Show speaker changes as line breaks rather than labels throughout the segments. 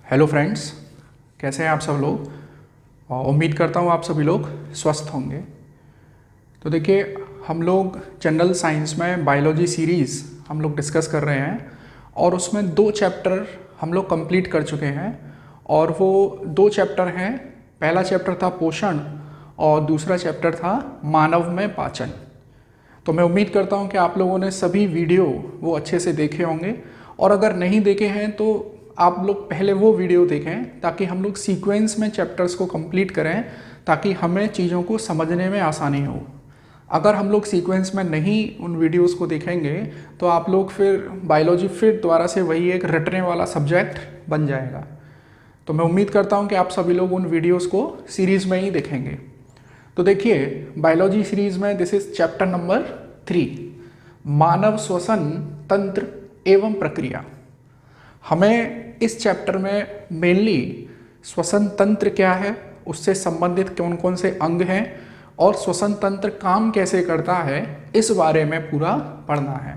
Hello friends, कैसे हैं आप सब लोग। और उम्मीद करता हूँ आप सभी लोग स्वस्थ होंगे। तो देखिए, हम लोग जनरल साइंस में बायोलॉजी सीरीज़ हम लोग डिस्कस कर रहे हैं और उसमें 2 चैप्टर हम लोग कंप्लीट कर चुके हैं। और वो 2 चैप्टर हैं, पहला चैप्टर था पोषण और दूसरा चैप्टर था मानव में पाचन। तो मैं उम्मीद करता हूँ कि आप लोगों ने सभी वीडियो वो अच्छे से देखे होंगे, और अगर नहीं देखे हैं तो आप लोग पहले वो वीडियो देखें ताकि हम लोग सीक्वेंस में चैप्टर्स को कंप्लीट करें, ताकि हमें चीज़ों को समझने में आसानी हो। अगर हम लोग सीक्वेंस में नहीं उन वीडियोस को देखेंगे तो आप लोग फिर बायोलॉजी फिर दोबारा से वही एक रटने वाला सब्जेक्ट बन जाएगा। तो मैं उम्मीद करता हूँ कि आप सभी लोग उन वीडियोज़ को सीरीज़ में ही देखेंगे। तो देखिए, बायोलॉजी सीरीज में दिस इज चैप्टर नंबर 3, मानव श्वसन तंत्र एवं प्रक्रिया। हमें इस चैप्टर में मेनली श्वसन तंत्र क्या है, उससे संबंधित कौन कौन से अंग हैं और श्वसन तंत्र काम कैसे करता है, इस बारे में पूरा पढ़ना है।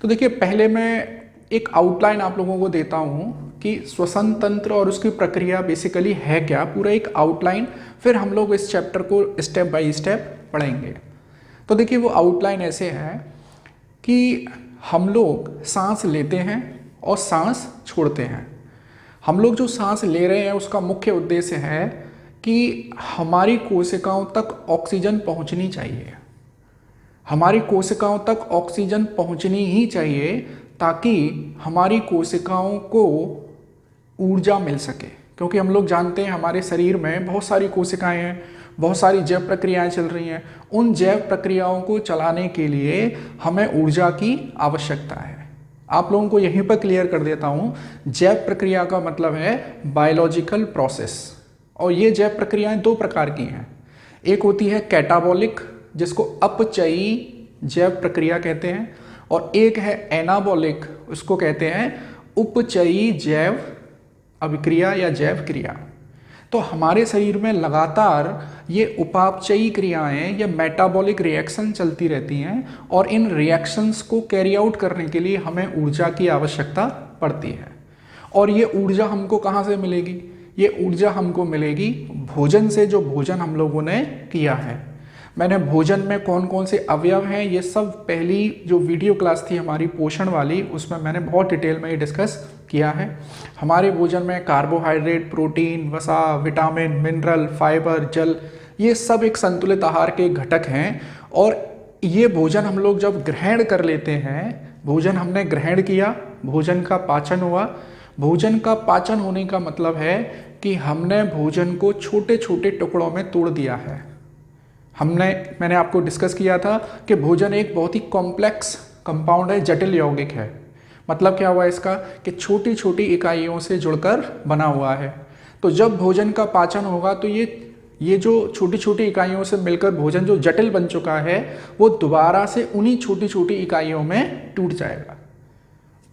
तो देखिए, पहले मैं एक आउटलाइन आप लोगों को देता हूँ कि श्वसन तंत्र और उसकी प्रक्रिया बेसिकली है क्या, पूरा एक आउटलाइन। फिर हम लोग इस चैप्टर को स्टेप बाय स्टेप पढ़ेंगे। तो देखिए, वो आउटलाइन ऐसे है कि हम लोग सांस लेते हैं और सांस छोड़ते हैं। हम लोग जो सांस ले रहे हैं उसका मुख्य उद्देश्य है कि हमारी कोशिकाओं तक ऑक्सीजन पहुंचनी चाहिए। हमारी कोशिकाओं तक ऑक्सीजन पहुंचनी ही चाहिए ताकि हमारी कोशिकाओं को ऊर्जा मिल सके। क्योंकि हम लोग जानते हैं हमारे शरीर में बहुत सारी कोशिकाएं हैं, बहुत सारी जैव प्रक्रियाएं चल रही हैं। उन जैव प्रक्रियाओं को चलाने के लिए हमें ऊर्जा की आवश्यकता है। आप लोगों को यहीं पर क्लियर कर देता हूँ, जैव प्रक्रिया का मतलब है बायोलॉजिकल प्रोसेस। और ये जैव प्रक्रियाएं 2 प्रकार की हैं। एक होती है कैटाबॉलिक, जिसको अपचयी जैव प्रक्रिया कहते हैं, और एक है एनाबॉलिक, उसको कहते हैं उपचयी जैव अभिक्रिया या जैव क्रिया। तो हमारे शरीर में लगातार ये उपापचयी क्रियाएं या मेटाबॉलिक रिएक्शन चलती रहती हैं, और इन रिएक्शंस को कैरी आउट करने के लिए हमें ऊर्जा की आवश्यकता पड़ती है। और ये ऊर्जा हमको कहाँ से मिलेगी? ये ऊर्जा हमको मिलेगी भोजन से, जो भोजन हम लोगों ने किया है। मैंने भोजन में कौन कौन से अवयव हैं ये सब पहली जो वीडियो क्लास थी हमारी पोषण वाली, उसमें मैंने बहुत डिटेल में ये डिस्कस किया है। हमारे भोजन में कार्बोहाइड्रेट, प्रोटीन, वसा, विटामिन, मिनरल, फाइबर, जल, ये सब एक संतुलित आहार के घटक हैं। और ये भोजन हम लोग जब ग्रहण कर लेते हैं, भोजन हमने ग्रहण किया, भोजन का पाचन हुआ। भोजन का पाचन होने का मतलब है कि हमने भोजन को छोटे छोटे टुकड़ों में तोड़ दिया है। मैंने आपको डिस्कस किया था कि भोजन एक बहुत ही कॉम्प्लेक्स कंपाउंड है, जटिल यौगिक है। मतलब क्या हुआ इसका कि छोटी छोटी इकाइयों से जुड़कर बना हुआ है। तो जब भोजन का पाचन होगा तो ये जो छोटी छोटी इकाइयों से मिलकर भोजन जो जटिल बन चुका है, वो दोबारा से उन्हीं छोटी छोटी इकाइयों में टूट जाएगा।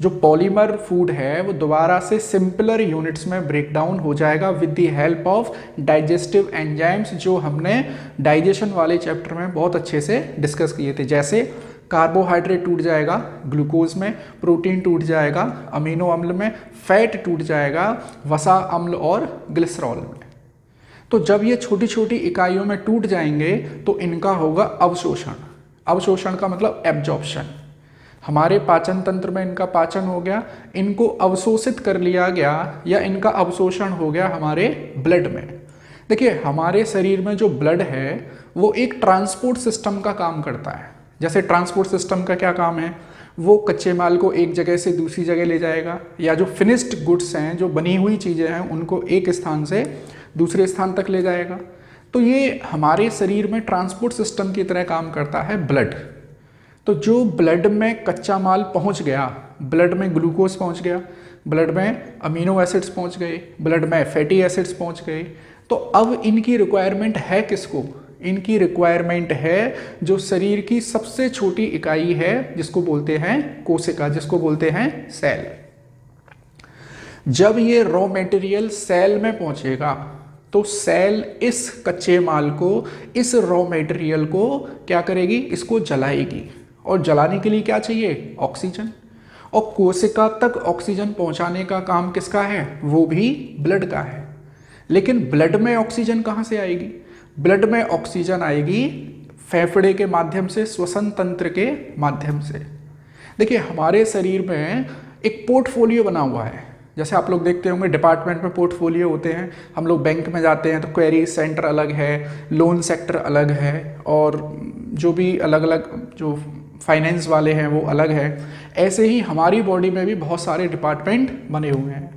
जो पॉलीमर फूड है वो दोबारा से सिंपलर यूनिट्स में ब्रेक डाउन हो जाएगा with the help of digestive enzymes, जो हमने डाइजेशन वाले चैप्टर में बहुत अच्छे से डिस्कस किए थे। जैसे कार्बोहाइड्रेट टूट जाएगा ग्लूकोज में, प्रोटीन टूट जाएगा अमीनो अम्ल में, फैट टूट जाएगा वसा अम्ल और ग्लिसरॉल में। तो जब ये छोटी छोटी इकाइयों में टूट जाएंगे तो इनका होगा अवशोषण। अवशोषण का मतलब एब्जॉर्प्शन। हमारे पाचन तंत्र में इनका पाचन हो गया, इनको अवशोषित कर लिया गया या इनका अवशोषण हो गया हमारे ब्लड में। देखिए, हमारे शरीर में जो ब्लड है वो एक ट्रांसपोर्ट सिस्टम का काम करता है। जैसे ट्रांसपोर्ट सिस्टम का क्या काम है, वो कच्चे माल को एक जगह से दूसरी जगह ले जाएगा, या जो फिनिश्ड गुड्स हैं, जो बनी हुई चीज़ें हैं, उनको एक स्थान से दूसरे स्थान तक ले जाएगा। तो ये हमारे शरीर में ट्रांसपोर्ट सिस्टम की तरह काम करता है ब्लड। तो जो ब्लड में कच्चा माल पहुंच गया, ब्लड में ग्लूकोज पहुंच गया, ब्लड में अमीनो एसिड्स पहुंच गए, ब्लड में फैटी एसिड्स पहुंच गए, तो अब इनकी रिक्वायरमेंट है किसको? इनकी रिक्वायरमेंट है जो शरीर की सबसे छोटी इकाई है, जिसको बोलते हैं कोशिका, जिसको बोलते हैं सेल। जब ये रॉ मटेरियल सेल में पहुंचेगा तो सेल इस कच्चे माल को, इस रॉ मटेरियल को क्या करेगी? इसको जलाएगी। और जलाने के लिए क्या चाहिए? ऑक्सीजन। और कोशिका तक ऑक्सीजन पहुंचाने का काम किसका है, वो भी ब्लड का है। लेकिन ब्लड में ऑक्सीजन कहाँ से आएगी, ब्लड में ऑक्सीजन आएगी फेफड़े के माध्यम से, श्वसन तंत्र के माध्यम से। देखिए हमारे शरीर में एक पोर्टफोलियो बना हुआ है, जैसे आप लोग देखते होंगे डिपार्टमेंट में पोर्टफोलियो होते हैं। हम लोग बैंक में जाते हैं तो क्वेरी सेंटर अलग है, लोन सेक्टर अलग है, और जो भी अलग अलग जो फाइनेंस वाले हैं वो अलग है। ऐसे ही हमारी बॉडी में भी बहुत सारे डिपार्टमेंट बने हुए हैं।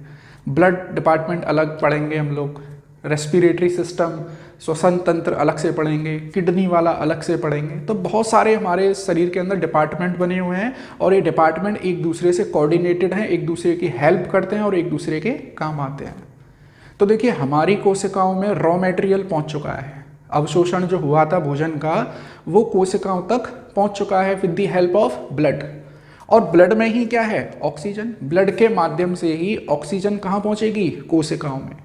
ब्लड डिपार्टमेंट अलग पढ़ेंगे हम लोग, रेस्पिरेटरी सिस्टम, श्वसन तंत्र अलग से पढ़ेंगे, किडनी वाला अलग से पढ़ेंगे। तो बहुत सारे हमारे शरीर के अंदर डिपार्टमेंट बने हुए हैं और ये डिपार्टमेंट एक दूसरे से कोऑर्डिनेटेड हैं, एक दूसरे की हेल्प करते हैं और एक दूसरे के काम आते हैं। तो देखिए हमारी कोशिकाओं में रॉ मटेरियल पहुंच चुका है, अवशोषण जो हुआ था भोजन का वो कोशिकाओं तक पहुंच चुका है with the help of blood. और ब्लड में ही क्या है, ऑक्सीजन। ब्लड के माध्यम से ही ऑक्सीजन कहाँ पहुंचेगी, कोशिकाओं में।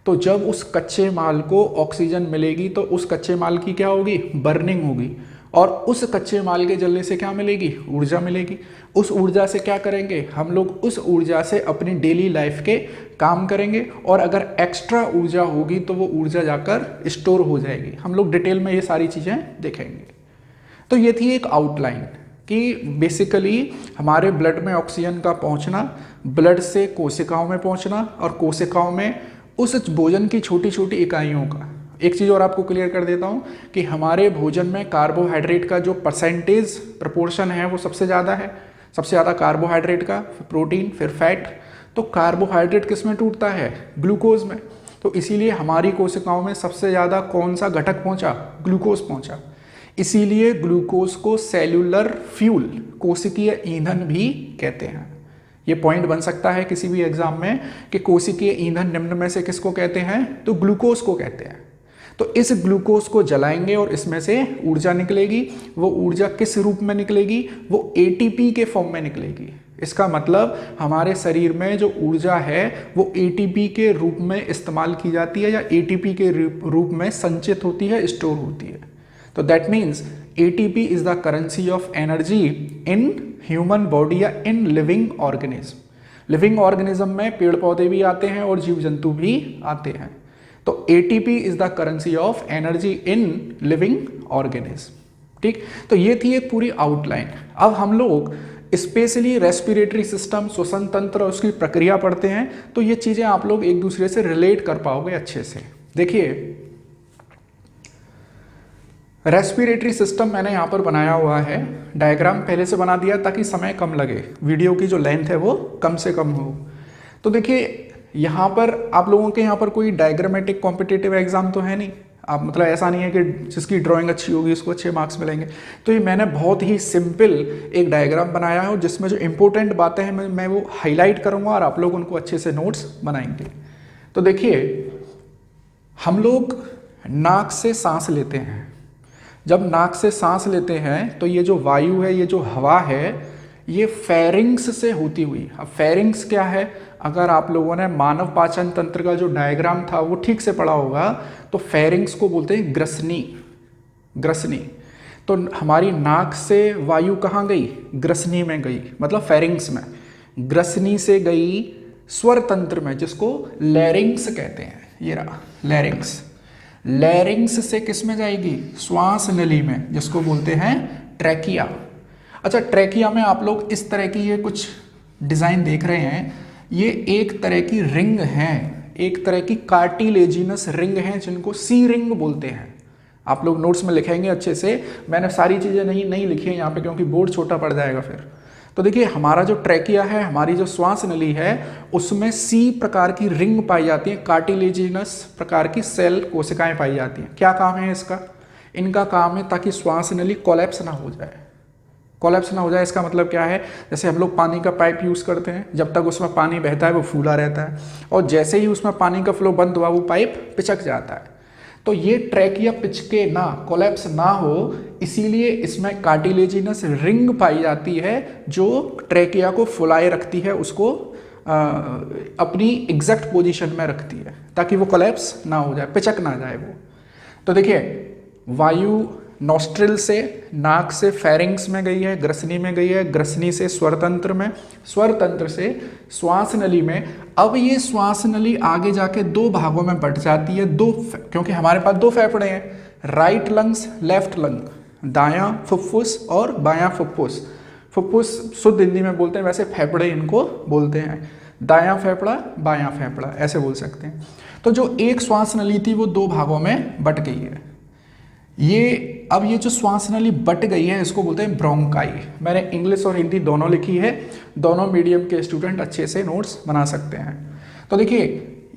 तो जब उस कच्चे माल को ऑक्सीजन मिलेगी तो उस कच्चे माल की क्या होगी, बर्निंग होगी, और उस कच्चे माल के जलने से क्या मिलेगी, ऊर्जा मिलेगी। उस ऊर्जा से क्या करेंगे हम लोग, उस ऊर्जा से अपनी डेली लाइफ के काम करेंगे, और अगर एक्स्ट्रा ऊर्जा होगी तो वो ऊर्जा जाकर स्टोर हो जाएगी। हम लोग डिटेल में ये सारी चीज़ें देखेंगे। तो ये थी एक आउटलाइन कि बेसिकली हमारे ब्लड में ऑक्सीजन का पहुंचना, ब्लड से कोशिकाओं में पहुंचना, और कोशिकाओं में उस भोजन की छोटी छोटी इकाइयों का। एक चीज़ और आपको क्लियर कर देता हूँ कि हमारे भोजन में कार्बोहाइड्रेट का जो परसेंटेज प्रपोर्शन है वो सबसे ज़्यादा है। सबसे ज़्यादा कार्बोहाइड्रेट का, फिर प्रोटीन, फिर फैट। तो कार्बोहाइड्रेट किस में टूटता है, ग्लूकोज में। तो इसीलिए हमारी कोशिकाओं में सबसे ज़्यादा कौन सा घटक पहुँचा, ग्लूकोज पहुँचा। इसीलिए ग्लूकोज को सेल्यूलर फ्यूल, कोशिकीय ईंधन भी कहते हैं। ये पॉइंट बन सकता है किसी भी एग्जाम में कि कोशिकीय ईंधन निम्न में से किसको कहते हैं, तो ग्लूकोज को कहते हैं। तो इस ग्लूकोज को जलाएंगे और इसमें से ऊर्जा निकलेगी। वो ऊर्जा किस रूप में निकलेगी, वो एटीपी के फॉर्म में निकलेगी। इसका मतलब हमारे शरीर में जो ऊर्जा है वो एटीपी के रूप में इस्तेमाल की जाती है, या एटीपी के रूप में संचित होती है, स्टोर होती है। तो that means ATP is the currency of energy in human body या in living organism. Living organism में पेड़ पौधे भी आते हैं और जीव जंतु भी आते हैं। तो ATP is the currency of energy in living organism. ठीक, तो ये थी एक पूरी आउटलाइन। अब हम लोग स्पेशली रेस्पिरेटरी सिस्टम, श्वसन तंत्र और उसकी प्रक्रिया पढ़ते हैं, तो ये चीज़ें आप लोग एक दूसरे से रिलेट कर पाओगे अच्छे से। देखिए रेस्पिरेटरी सिस्टम मैंने यहाँ पर बनाया हुआ है, डायग्राम पहले से बना दिया ताकि समय कम लगे, वीडियो की जो लेंथ है वो कम से कम हो। तो देखिए यहाँ पर आप लोगों के यहाँ पर कोई डायग्रामेटिक कॉम्पिटिटिव एग्जाम तो है नहीं, आप मतलब ऐसा नहीं है कि जिसकी ड्राइंग अच्छी होगी उसको अच्छे मार्क्स मिलेंगे। तो ये मैंने बहुत ही सिंपल एक डायग्राम बनाया है जिसमें जो इंपॉर्टेंट बातें हैं मैं वो हाईलाइट करूँगा और आप लोग उनको अच्छे से नोट्स बनाएंगे। तो देखिए हम लोग नाक से सांस लेते हैं। जब नाक से सांस लेते हैं तो ये जो वायु है, ये जो हवा है, ये फेरिंग्स से होती हुई। अब फेरिंग्स क्या है, अगर आप लोगों ने मानव पाचन तंत्र का जो डायग्राम था वो ठीक से पढ़ा होगा तो फेरिंग्स को बोलते हैं ग्रसनी। ग्रसनी तो हमारी नाक से वायु कहाँ गई, ग्रसनी में गई, मतलब फेरिंग्स में। ग्रसनी से गई स्वर तंत्र में जिसको लैरिंग्स कहते हैं। ये रहा लैरिंग्स। लैरिंग्स से किस में जाएगी, श्वास नली में, जिसको बोलते हैं ट्रैकिया। अच्छा, ट्रैकिया में आप लोग इस तरह की ये कुछ डिज़ाइन देख रहे हैं, ये एक तरह की रिंग है, एक तरह की कार्टिलेजिनस रिंग है जिनको सी रिंग बोलते हैं। आप लोग नोट्स में लिखेंगे अच्छे से, मैंने सारी चीज़ें नहीं लिखी है यहाँ पे क्योंकि बोर्ड छोटा पड़ जाएगा फिर। तो देखिए हमारा जो ट्रैकिया है, हमारी जो श्वास नली है, उसमें सी प्रकार की रिंग पाई जाती है, कार्टिलेजिनस प्रकार की सेल कोशिकाएं पाई जाती हैं। क्या काम है इसका, इनका काम है ताकि श्वास नली कोलैप्स ना हो जाए। कोलैप्स ना हो जाए इसका मतलब क्या है, जैसे हम लोग पानी का पाइप यूज़ करते हैं, जब तक उसमें पानी बहता है वो फूला रहता है, और जैसे ही उसमें पानी का फ्लो बंद हुआ वो पाइप पिचक जाता है। तो ये ट्रैकिया पिचके ना, कोलैप्स ना हो, इसीलिए इसमें कार्टिलेजिनस रिंग पाई जाती है जो ट्रैकिया को फुलाए रखती है, उसको अपनी एग्जैक्ट पोजीशन में रखती है ताकि वो कोलैप्स ना हो जाए, पिचक ना जाए वो। तो देखिए वायु नॉस्ट्रिल से, नाक से फेरिंग्स में गई है, ग्रसनी में गई है, ग्रसनी से स्वरतंत्र में, स्वरतंत्र से श्वास नली में। अब ये श्वास नली आगे जाके दो भागों में बट जाती है, क्योंकि हमारे पास दो फेफड़े हैं, राइट लंग्स, लेफ्ट लंग, दायां फुफ्फुस और बायां फुफ्फुस। फुफ्फुस शुद्ध हिंदी में बोलते हैं, वैसे फेफड़े इनको बोलते हैं, दायां फेफड़ा बायां फेफड़ा ऐसे बोल सकते हैं। तो जो एक श्वास नली थी वो दो भागों में बट गई है। अब ये जो श्वास नली बट गई है इसको बोलते हैं ब्रोंकाई। मैंने इंग्लिश और हिंदी दोनों लिखी है, दोनों मीडियम के स्टूडेंट अच्छे से नोट्स बना सकते हैं। तो देखिए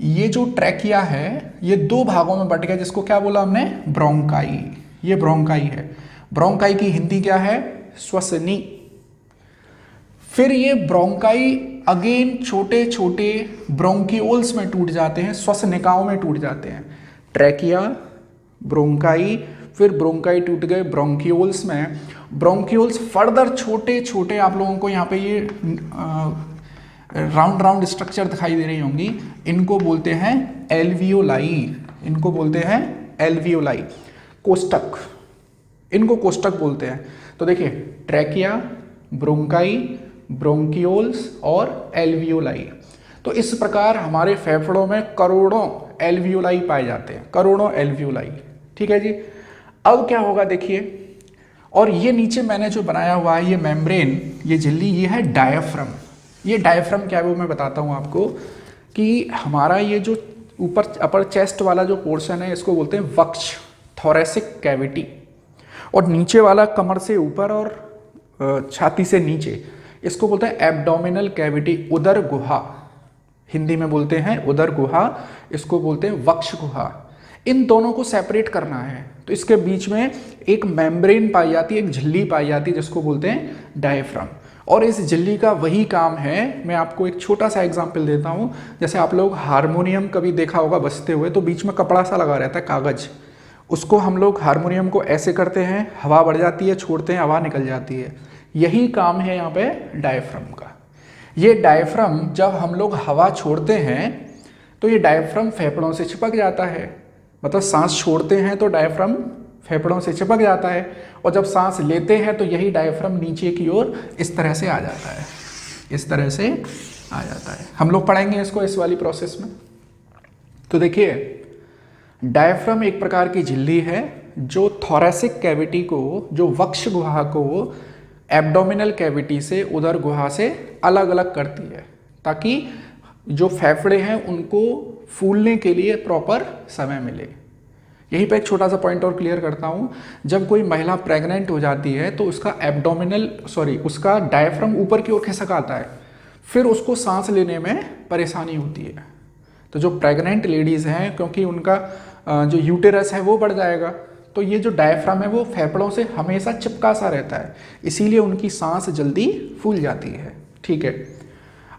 ये जो ट्रैकिया है ये दो भागों में बट गया, जिसको क्या बोला हमने, ब्रोंकाई। ये ब्रोंकाई है। ब्रोंकाई की हिंदी क्या है, श्वसनी। फिर ये ब्रोंकाई अगेन छोटे छोटे ब्रोंकियोल्स में टूट जाते हैं, श्वसनिकाओं में टूट जाते हैं। ट्रैकिया, ब्रोंकाई, फिर ब्रोंकाई टूट गए ब्रोंकियोल्स में। ब्रोंकियोल्स फर्दर छोटे छोटे, आप लोगों को यहाँ पे ये राउंड राउंड स्ट्रक्चर दिखाई दे रही होंगी, इनको बोलते हैं एल्वियोलाई। इनको बोलते हैं एल्वियोलाई, कोष्ठक, इनको कोष्ठक बोलते हैं। तो देखिए ट्रैकिया, ब्रोंकाई, ब्रोंकियोल्स और एल्वियोलाई। तो इस प्रकार हमारे फेफड़ों में करोड़ों एल्वियोलाई पाए जाते हैं, करोड़ों एल्वियोलाई। ठीक है जी। अब क्या होगा देखिए, और ये नीचे मैंने जो बनाया हुआ है ये मेम्ब्रेन, ये झिल्ली, ये है डायाफ्राम। ये डायाफ्राम क्या है वो मैं बताता हूँ आपको, कि हमारा ये जो ऊपर अपर चेस्ट वाला जो पोर्शन है इसको बोलते हैं वक्ष, थोरेसिक कैविटी, और नीचे वाला कमर से ऊपर और छाती से नीचे इसको बोलते हैं एब्डोमिनल कैविटी, उदर गुहा। हिंदी में बोलते हैं उदर गुहा, इसको बोलते हैं वक्ष गुहा। इन दोनों को सेपरेट करना है तो इसके बीच में एक मेम्ब्रेन पाई जाती है, एक झिल्ली पाई जाती है जिसको बोलते हैं डायफ्राम। और इस झिल्ली का वही काम है, मैं आपको एक छोटा सा एग्जांपल देता हूँ। जैसे आप लोग हारमोनियम कभी देखा होगा बजते हुए, तो बीच में कपड़ा सा लगा रहता है, कागज, उसको हम लोग हारमोनियम को ऐसे करते हैं, हवा बढ़ जाती है, छोड़ते हैं, हवा निकल जाती है। यही काम है यहाँ पे डायफ्राम का। ये डायफ्राम जब हम लोग हवा छोड़ते हैं तो ये डायफ्राम फेफड़ों से चिपक जाता है, मतलब सांस छोड़ते हैं तो डायफ्राम फेफड़ों से चिपक जाता है, और जब सांस लेते हैं तो यही डायफ्राम नीचे की ओर इस तरह से आ जाता है, इस तरह से आ जाता है। हम लोग पढ़ेंगे इसको इस वाली प्रोसेस में। तो देखिए डायफ्राम एक प्रकार की झिल्ली है जो थोरेसिक कैविटी को, जो वक्ष गुहा को एब्डोमिनल कैविटी से, उदर गुहा से अलग अलग करती है, ताकि जो फेफड़े हैं उनको फूलने के लिए प्रॉपर समय मिले। यहीं पे एक छोटा सा पॉइंट और क्लियर करता हूँ, जब कोई महिला प्रेग्नेंट हो जाती है तो उसका डायफ्राम ऊपर की ओर खिसक आता है, फिर उसको सांस लेने में परेशानी होती है। तो जो प्रेग्नेंट लेडीज़ हैं, क्योंकि उनका जो यूटेरस है वो बढ़ जाएगा, तो ये जो डायफ्राम है वो फेफड़ों से हमेशा चिपका सा रहता है, इसीलिए उनकी सांस जल्दी फूल जाती है। ठीक है।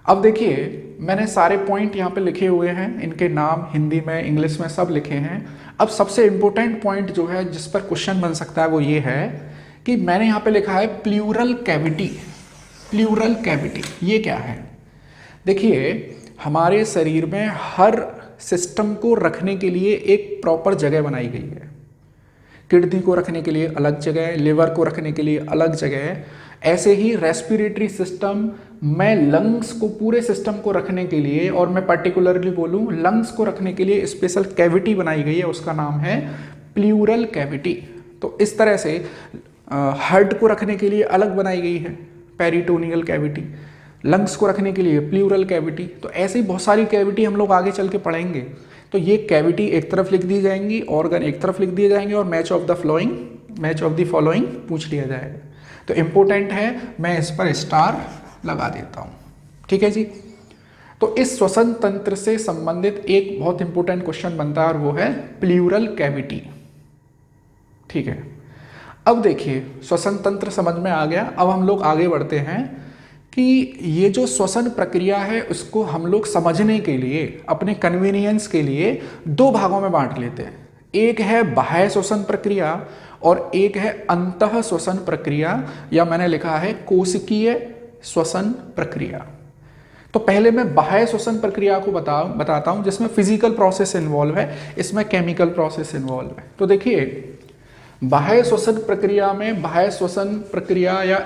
अब देखिए मैंने सारे पॉइंट यहाँ पे लिखे हुए हैं, इनके नाम हिंदी में इंग्लिश में सब लिखे हैं। अब सबसे इम्पोर्टेंट पॉइंट जो है जिस पर क्वेश्चन बन सकता है वो ये है कि मैंने यहाँ पे लिखा है प्लूरल कैविटी। प्लूरल कैविटी ये क्या है? देखिए हमारे शरीर में हर सिस्टम को रखने के लिए एक प्रॉपर जगह बनाई गई है। किडनी को रखने के लिए अलग जगह, लिवर को रखने के लिए अलग जगह, ऐसे ही रेस्पिरेटरी सिस्टम में लंग्स को, पूरे सिस्टम को रखने के लिए, और मैं पर्टिकुलरली बोलूँ लंग्स को रखने के लिए स्पेशल कैविटी बनाई गई है, उसका नाम है प्लूरल कैविटी। तो इस तरह से हार्ट को रखने के लिए अलग बनाई गई है पेरिटोनियल कैविटी, लंग्स को रखने के लिए प्लूरल कैविटी। तो ऐसे ही बहुत सारी कैविटी हम लोग आगे चल के पढ़ेंगे। तो ये कैविटी एक तरफ लिख दी जाएंगी, ऑर्गन एक तरफ लिख दिए जाएंगे, और मैच ऑफ द फॉलोइंग पूछ लिया जाएगा। तो इम्पोर्टेंट है, मैं इस पर स्टार लगा देता हूँ। ठीक है जी। तो इस श्वसन तंत्र से संबंधित एक बहुत इंपॉर्टेंट क्वेश्चन बनता है और वो है प्लूरल कैविटी। ठीक है। अब देखिए श्वसन तंत्र समझ में आ गया। अब हम लोग आगे बढ़ते हैं कि ये जो श्वसन प्रक्रिया है उसको हम लोग समझने के लिए, अपने कन्वीनियंस के लिए दो भागों में बांट लेते हैं। एक है बाह्य श्वसन प्रक्रिया और एक है अंतः श्वसन प्रक्रिया, या मैंने लिखा है कोशिकीय श्वसन प्रक्रिया। तो पहले मैं बाह्य श्वसन प्रक्रिया को बताता हूं, जिसमें फिजिकल प्रोसेस इन्वॉल्व है, इसमें केमिकल प्रोसेस इन्वॉल्व है। तो देखिए बाह्य श्वसन प्रक्रिया में, बाह्य श्वसन प्रक्रिया या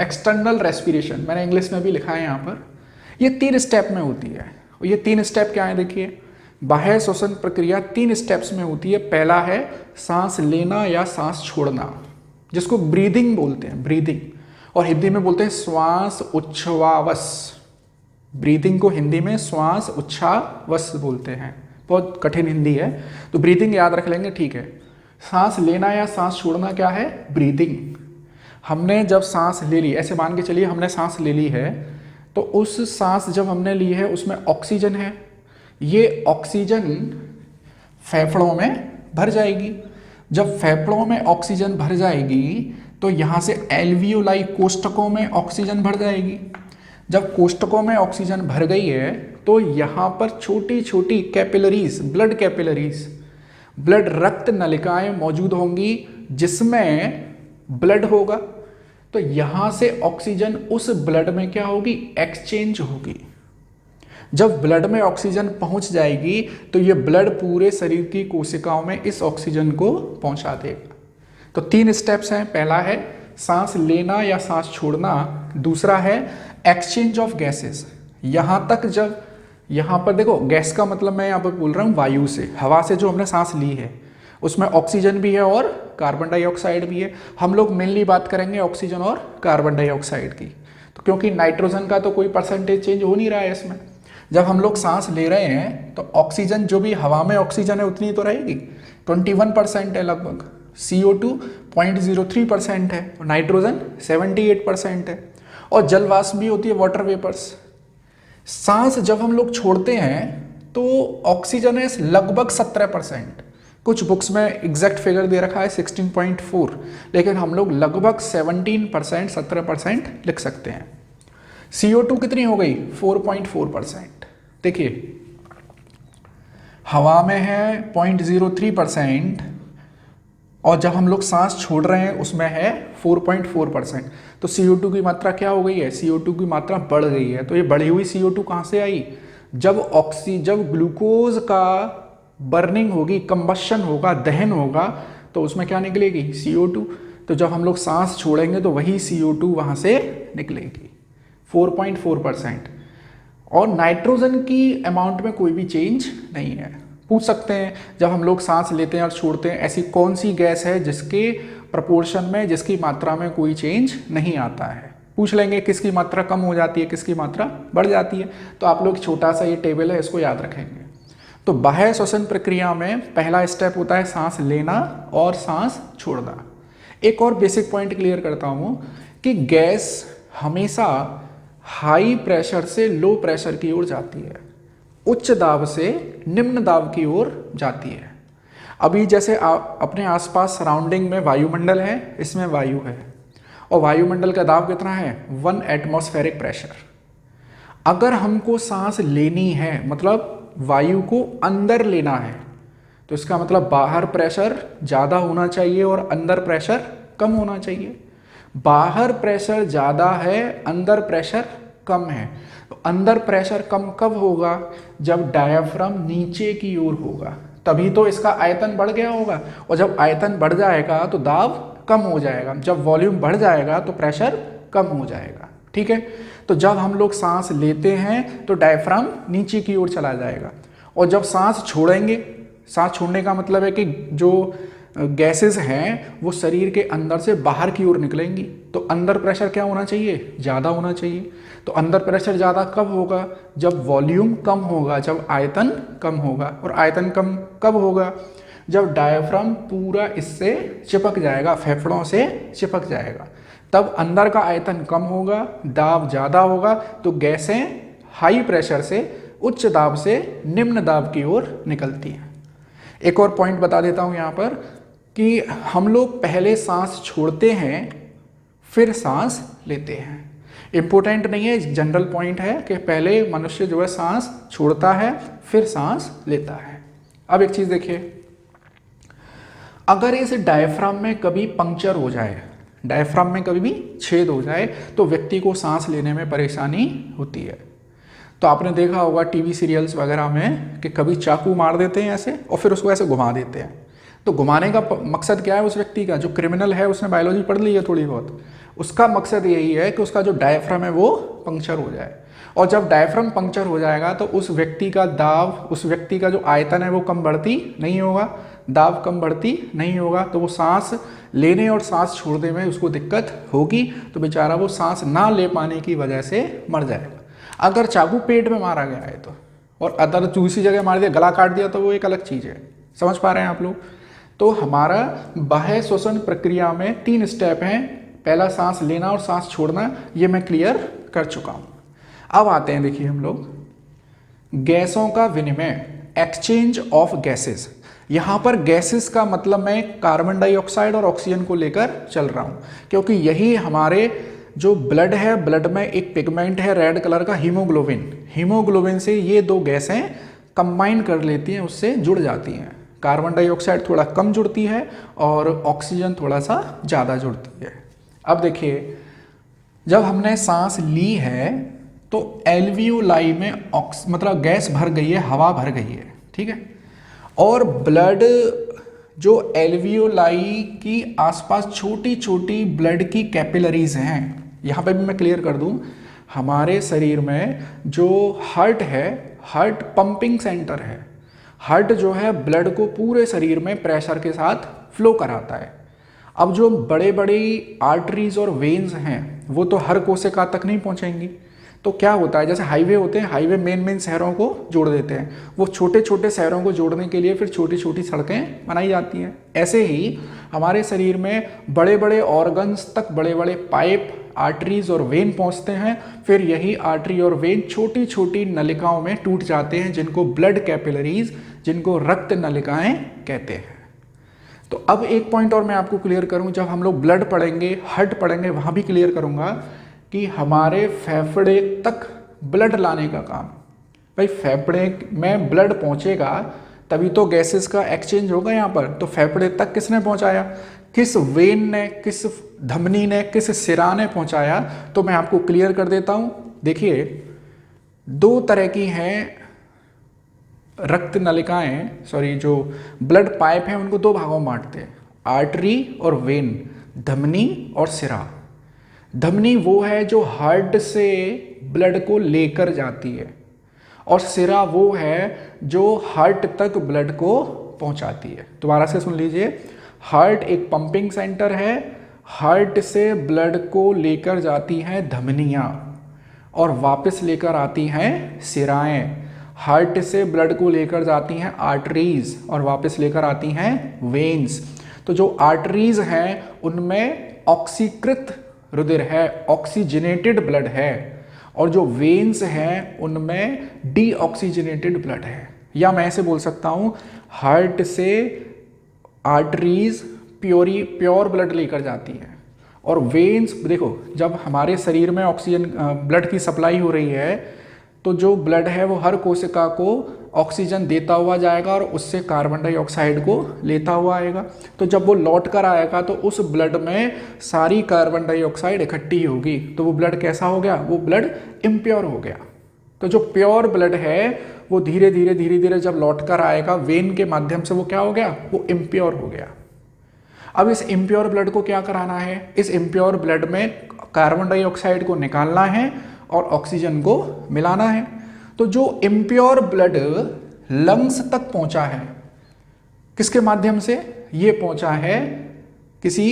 एक्सटर्नल रेस्पिरेशन, मैंने इंग्लिश में भी लिखा है यहाँ पर, ये 3 स्टेप में होती है। और ये 3 स्टेप क्या है देखिए, बाह्य श्वसन प्रक्रिया 3 स्टेप्स में होती है। पहला है सांस लेना या सांस छोड़ना, जिसको ब्रीदिंग बोलते हैं, ब्रीदिंग, और हिंदी में बोलते हैं श्वास उच्छ्वास। ब्रीदिंग को हिंदी में श्वास उच्छ्वास बोलते हैं, बहुत कठिन हिंदी है, तो ब्रीदिंग याद रख लेंगे, ठीक है। सांस लेना या सांस छोड़ना क्या है, ब्रीदिंग। हमने जब सांस ले ली, ऐसे मान के चलिए हमने सांस ले ली है, तो उस सांस जब हमने ली है उसमें ऑक्सीजन है, ये ऑक्सीजन फेफड़ों में भर जाएगी। जब फेफड़ों में ऑक्सीजन भर जाएगी तो यहाँ से एल्वियोलाई, कोष्ठकों में ऑक्सीजन भर जाएगी। जब कोष्ठकों में ऑक्सीजन भर गई है तो यहाँ पर छोटी छोटी कैपिलरीज, ब्लड कैपिलरीज, ब्लड रक्त नलिकाएं मौजूद होंगी जिसमें ब्लड होगा। तो यहाँ से ऑक्सीजन उस ब्लड में क्या होगी, एक्सचेंज होगी। जब ब्लड में ऑक्सीजन पहुंच जाएगी तो ये ब्लड पूरे शरीर की कोशिकाओं में इस ऑक्सीजन को पहुंचा देगा। तो 3 स्टेप्स हैं, पहला है सांस लेना या सांस छोड़ना, दूसरा है एक्सचेंज ऑफ गैसेस। यहाँ तक जब, यहाँ पर देखो गैस का मतलब मैं यहाँ पर बोल रहा हूँ वायु से, हवा से जो हमने सांस ली है उसमें ऑक्सीजन भी है और कार्बन डाइऑक्साइड भी है। हम लोग मेनली बात करेंगे ऑक्सीजन और कार्बन डाइऑक्साइड की, तो क्योंकि नाइट्रोजन का तो कोई परसेंटेज चेंज हो नहीं रहा है इसमें। जब हम लोग सांस ले रहे हैं तो ऑक्सीजन, जो भी हवा में ऑक्सीजन है उतनी तो रहेगी, 21% है लगभग, CO2 0.03% है, और नाइट्रोजन 78% है, और जल वाष्प भी होती है, वाटर वेपर्स। सांस जब हम लोग छोड़ते हैं तो ऑक्सीजन है लगभग 17%, कुछ बुक्स में एग्जैक्ट फिगर दे रखा है 16.4, लेकिन हम लोग लगभग 17%, 17% लिख सकते हैं। CO2 कितनी हो गई, 4.4%। देखिए हवा में है 0.03%, और जब हम लोग सांस छोड़ रहे हैं उसमें है 4.4%। तो CO2 की मात्रा क्या हो गई है, CO2 की मात्रा बढ़ गई है। तो ये बढ़ी हुई CO2 कहाँ से आई, जब ग्लूकोज का बर्निंग होगी, कंबशन होगा, दहन होगा, तो उसमें क्या निकलेगी, CO2। तो जब हम लोग सांस छोड़ेंगे तो वही CO2 वहाँ से निकलेगी, 4.4%। और नाइट्रोजन की अमाउंट में कोई भी चेंज नहीं है। पूछ सकते हैं जब हम लोग सांस लेते हैं और छोड़ते हैं ऐसी कौन सी गैस है जिसके प्रपोर्शन में, जिसकी मात्रा में कोई चेंज नहीं आता है, पूछ लेंगे किसकी मात्रा कम हो जाती है, किसकी मात्रा बढ़ जाती है। तो आप लोग छोटा सा ये टेबल है इसको याद रखेंगे। तो बाह्य श्वसन प्रक्रिया में पहला स्टेप होता है सांस लेना और सांस छोड़ना। एक और बेसिक पॉइंट क्लियर करता हूँ कि गैस हमेशा हाई प्रेशर से लो प्रेशर की ओर जाती है, उच्च दाब से निम्न दाब की ओर जाती है। अभी जैसे अपने आसपास सराउंडिंग में वायुमंडल है, इसमें वायु है, और वायुमंडल का दाब कितना है, 1 एटमॉस्फेरिक प्रेशर। अगर हमको सांस लेनी है, मतलब वायु को अंदर लेना है, तो इसका मतलब बाहर प्रेशर ज़्यादा होना चाहिए और अंदर प्रेशर कम होना चाहिए। बाहर प्रेशर ज़्यादा है, अंदर प्रेशर कम है। तो अंदर प्रेशर कम कब होगा, जब डायाफ्राम नीचे की ओर होगा, तभी तो इसका आयतन बढ़ गया होगा। और जब आयतन बढ़ जाएगा तो दाब कम हो जाएगा, जब वॉल्यूम बढ़ जाएगा तो प्रेशर कम हो जाएगा। ठीक है, तो जब हम लोग सांस लेते हैं तो डायफ्राम नीचे की ओर चला जाएगा, और जब सांस छोड़ेंगे, सांस छोड़ने का मतलब है कि जो गैसेस हैं वो शरीर के अंदर से बाहर की ओर निकलेंगी। तो अंदर प्रेशर क्या होना चाहिए, ज़्यादा होना चाहिए। तो अंदर प्रेशर ज़्यादा कब होगा, जब वॉल्यूम कम होगा, जब आयतन कम होगा। और आयतन कम कब होगा, जब डायफ्राम पूरा इससे चिपक जाएगा, फेफड़ों से चिपक जाएगा, तब अंदर का आयतन कम होगा, दाब ज़्यादा होगा। तो गैसें हाई प्रेशर से उच्च दाब से निम्न दाब की ओर निकलती हैं। एक और पॉइंट बता देता हूँ यहाँ पर कि हम लोग पहले सांस छोड़ते हैं फिर सांस लेते हैं। इम्पोर्टेंट नहीं है, जनरल पॉइंट है कि पहले मनुष्य जो है सांस छोड़ता है फिर सांस लेता है। अब एक चीज़ देखिए, अगर इस डायफ्राम में कभी पंक्चर हो जाए, डायफ्राम में कभी भी छेद हो जाए, तो व्यक्ति को सांस लेने में परेशानी होती है। तो आपने देखा होगा टीवी सीरियल्स वगैरह में कि कभी चाकू मार देते हैं ऐसे और फिर उसको ऐसे घुमा देते हैं, तो घुमाने का मकसद क्या है उस व्यक्ति का, जो क्रिमिनल है उसने बायोलॉजी पढ़ ली है थोड़ी बहुत, उसका मकसद यही है कि उसका जो डायफ्राम है वो पंक्चर हो जाए। और जब डायफ्राम पंक्चर हो जाएगा तो उस व्यक्ति का दाब, उस व्यक्ति का जो आयतन है वो कम बढ़ती नहीं होगा, दाब कम बढ़ती नहीं होगा, तो वो सांस लेने और सांस छोड़ने में उसको दिक्कत होगी, तो बेचारा वो सांस ना ले पाने की वजह से मर जाएगा। अगर चाकू पेट में मारा गया है तो, और अदर दूसरी जगह मार दिया, गला काट दिया, तो वो एक अलग चीज़ है। समझ पा रहे हैं आप लोग? तो हमारा बाह्य श्वसन प्रक्रिया में 3 स्टेप हैं। पहला सांस लेना और सांस छोड़ना, ये मैं क्लियर कर चुका हूँ। अब आते हैं, देखिए हम लोग गैसों का विनिमय, एक्सचेंज ऑफ गैसेस। यहाँ पर गैसेस का मतलब मैं कार्बन डाइऑक्साइड और ऑक्सीजन को लेकर चल रहा हूँ, क्योंकि यही हमारे जो ब्लड है, ब्लड में एक पिगमेंट है रेड कलर का, हीमोग्लोबिन। हीमोग्लोबिन से ये 2 गैसें कंबाइन कर लेती हैं, उससे जुड़ जाती हैं। कार्बन डाइऑक्साइड थोड़ा कम जुड़ती है और ऑक्सीजन थोड़ा सा ज़्यादा जुड़ती है। अब देखिए, जब हमने सांस ली है तो एल्वियोलाई में मतलब गैस भर गई है, हवा भर गई है, ठीक है। और ब्लड जो एल्वियोलाई की आसपास छोटी छोटी ब्लड की कैपिलरीज हैं, यहाँ पे भी मैं क्लियर कर दूँ, हमारे शरीर में जो हार्ट है, हार्ट पंपिंग सेंटर है। हार्ट जो है ब्लड को पूरे शरीर में प्रेशर के साथ फ्लो कराता है। अब जो बड़े बड़े आर्टरीज और वेन्स हैं वो तो हर कोशिका तक नहीं पहुंचेंगी, तो क्या होता है, जैसे हाईवे होते हैं, हाईवे मेन शहरों को जोड़ देते हैं, वो छोटे छोटे शहरों को जोड़ने के लिए फिर छोटी छोटी सड़कें बनाई जाती हैं। ऐसे ही हमारे शरीर में बड़े बड़े ऑर्गन्स तक बड़े बड़े पाइप, आर्टरीज और वेन पहुंचते हैं, फिर यही आर्टरी और वेन छोटी छोटी नलिकाओं में टूट जाते हैं, जिनको ब्लड कैपिलरीज, जिनको रक्त नलिकाएं कहते हैं। तो अब एक पॉइंट और मैं आपको क्लियर करूं, जब हम लोग ब्लड पढ़ेंगे, हार्ट पढ़ेंगे, वहां भी क्लियर करूंगा कि हमारे फेफड़े तक ब्लड लाने का काम, भाई फेफड़े में ब्लड पहुंचेगा तभी तो गैसेस का एक्सचेंज होगा यहाँ पर। तो फेफड़े तक किसने पहुंचाया, किस वेन ने, किस धमनी ने, किस सिरा ने पहुंचाया, तो मैं आपको क्लियर कर देता हूं। देखिए, 2 तरह की हैं रक्त नलिकाएं, सॉरी जो ब्लड पाइप हैं उनको 2 भागों में बांटते हैं, आर्टरी और वेन, धमनी और सिरा। धमनी वो है जो हार्ट से ब्लड को लेकर जाती है, और सिरा वो है जो हार्ट तक ब्लड को पहुंचाती है। दोबारा से सुन लीजिए, हार्ट एक पंपिंग सेंटर है, हार्ट से ब्लड को लेकर जाती हैं धमनियाँ और वापस लेकर आती हैं सिराएं। हार्ट से ब्लड को लेकर जाती हैं आर्टरीज और वापस लेकर आती हैं वेन्स। तो जो आर्टरीज हैं उनमें ऑक्सीकृत रुधिर है, ऑक्सीजनेटेड ब्लड है, और जो वेन्स हैं उनमें डीऑक्सीजनेटेड ब्लड है। या मैं ऐसे बोल सकता हूँ, हार्ट से आर्टरीज प्योर ब्लड लेकर जाती हैं, और वेन्स, देखो जब हमारे शरीर में ऑक्सीजन ब्लड की सप्लाई हो रही है तो जो ब्लड है वो हर कोशिका को ऑक्सीजन देता हुआ जाएगा और उससे कार्बन डाइऑक्साइड को लेता हुआ आएगा। तो जब वो लौट कर आएगा तो उस ब्लड में सारी कार्बन डाइऑक्साइड इकट्ठी होगी, तो वो ब्लड कैसा हो गया, वो ब्लड इम्प्योर हो गया। तो जो प्योर ब्लड है वो धीरे धीरे जब लौट कर आएगा वेन के माध्यम से, वो क्या हो गया, वो इम्प्योर हो गया। अब इस इम्प्योर ब्लड को क्या कराना है, इस इम्प्योर ब्लड में कार्बन डाइऑक्साइड को निकालना है और ऑक्सीजन को मिलाना है। तो जो इम्प्योर ब्लड लंग्स तक पहुंचा है, किसके माध्यम से ये पहुंचा है, किसी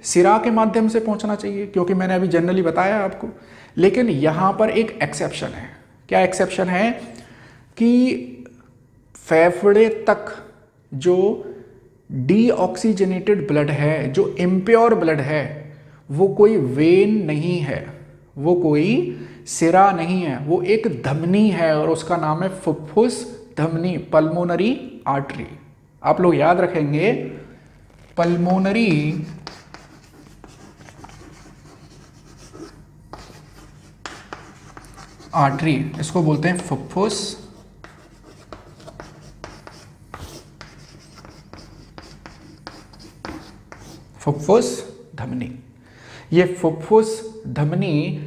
सिरा के माध्यम से पहुंचना चाहिए, क्योंकि मैंने अभी जनरली बताया आपको। लेकिन यहां पर एक एक्सेप्शन है। क्या एक्सेप्शन है कि फेफड़े तक जो डीऑक्सीजनेटेड ब्लड है, जो इम्प्योर ब्लड है, वो कोई वेन नहीं है, वो कोई सिरा नहीं है, वो एक धमनी है और उसका नाम है फुफ्फुस धमनी, पल्मोनरी आर्टरी। आप लोग याद रखेंगे, पल्मोनरी आर्टरी, इसको बोलते हैं फुफ्फुस धमनी। ये फुफ्फुस धमनी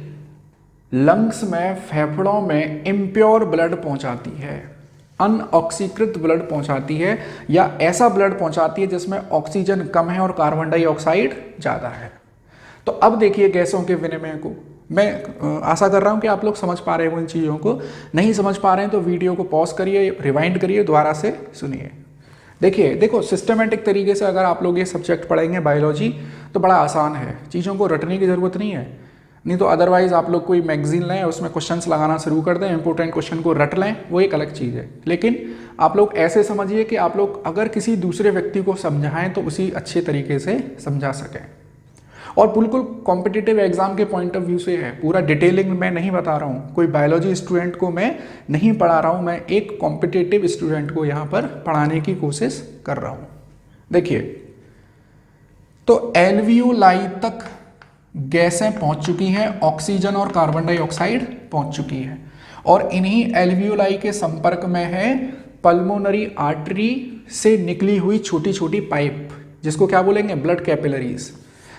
लंग्स में, फेफड़ों में इम्प्योर ब्लड पहुंचाती है। अनऑक्सीकृत ब्लड पहुंचाती है या ऐसा ब्लड पहुंचाती है जिसमें ऑक्सीजन कम है और कार्बन डाइऑक्साइड ज़्यादा है। तो अब देखिए गैसों के विनिमय को, मैं आशा कर रहा हूं कि आप लोग समझ पा रहे हो इन चीज़ों को। नहीं समझ पा रहे हैं तो वीडियो को पॉज करिए, रिवाइंड करिए, दोबारा से सुनिए। देखो सिस्टमेटिक तरीके से अगर आप लोग ये सब्जेक्ट पढ़ेंगे बायोलॉजी तो बड़ा आसान है, चीज़ों को रटने की ज़रूरत नहीं है। नहीं तो अदरवाइज़ आप लोग कोई मैगजीन लें, उसमें क्वेश्चंस लगाना शुरू कर दें, इंपॉर्टेंट क्वेश्चन को रट लें, वो एक अलग चीज़ है। लेकिन आप लोग ऐसे समझिए कि आप लोग अगर किसी दूसरे व्यक्ति को समझाएं तो उसी अच्छे तरीके से समझा सकें। और बिल्कुल कॉम्पिटिटिव एग्जाम के पॉइंट ऑफ व्यू से है, पूरा डिटेलिंग मैं नहीं बता रहा हूँ, कोई बायोलॉजी स्टूडेंट को मैं नहीं पढ़ा रहा हूँ, मैं एक कॉम्पिटिटिव स्टूडेंट को यहाँ पर पढ़ाने की कोशिश कर रहा हूँ। देखिए, तो एल्वियोलाई तक गैसें पहुँच चुकी हैं, ऑक्सीजन और कार्बन डाइऑक्साइड पहुँच चुकी है, और इन्हीं एल्वियोलाई के संपर्क में है पल्मोनरी आर्टरी से निकली हुई छोटी छोटी पाइप, जिसको क्या बोलेंगे, ब्लड कैपिलरीज।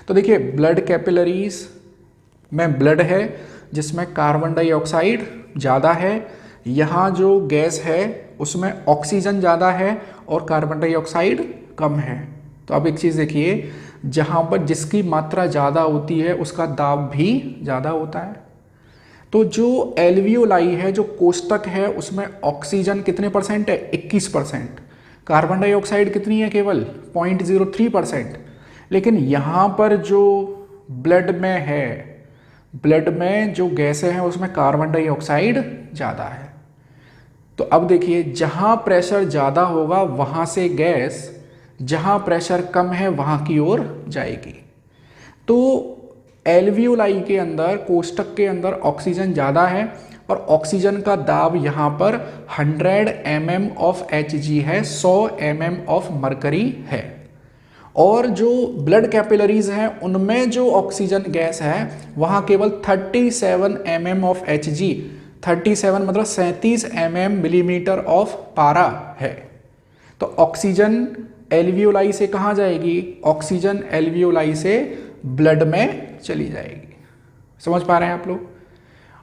तो देखिए, ब्लड कैपिलरीज में ब्लड है जिसमें कार्बन डाइऑक्साइड ज़्यादा है, यहाँ जो गैस है उसमें ऑक्सीजन ज़्यादा है और कार्बन डाइऑक्साइड कम है। तो अब एक चीज़ देखिए, जहाँ पर जिसकी मात्रा ज़्यादा होती है उसका दाब भी ज़्यादा होता है। तो जो एल्वियोलाई है, जो कोष्टक है, उसमें ऑक्सीजन कितने परसेंट है, 21%। कार्बन डाइऑक्साइड कितनी है, केवल 0.03%। लेकिन यहाँ पर जो ब्लड में है, ब्लड में जो गैसें हैं उसमें कार्बन डाइऑक्साइड ज़्यादा है। तो अब देखिए, जहाँ प्रेशर ज़्यादा होगा वहाँ से गैस, जहाँ प्रेशर कम है वहाँ की ओर जाएगी। तो एल्वियोलाई के अंदर, कोष्टक के अंदर ऑक्सीजन ज़्यादा है और ऑक्सीजन का दाब यहाँ पर 100 mm ऑफ Hg है, 100 mm ऑफ मरकरी है। और जो ब्लड कैपिलरीज हैं उनमें जो ऑक्सीजन गैस है वहाँ केवल 37 mm ऑफ Hg, 37 मतलब 37 mm मिलीमीटर ऑफ पारा है। तो ऑक्सीजन एल्वियोलाई से कहाँ जाएगी, ऑक्सीजन एल्वियोलाई से ब्लड में चली जाएगी। समझ पा रहे हैं आप लोग?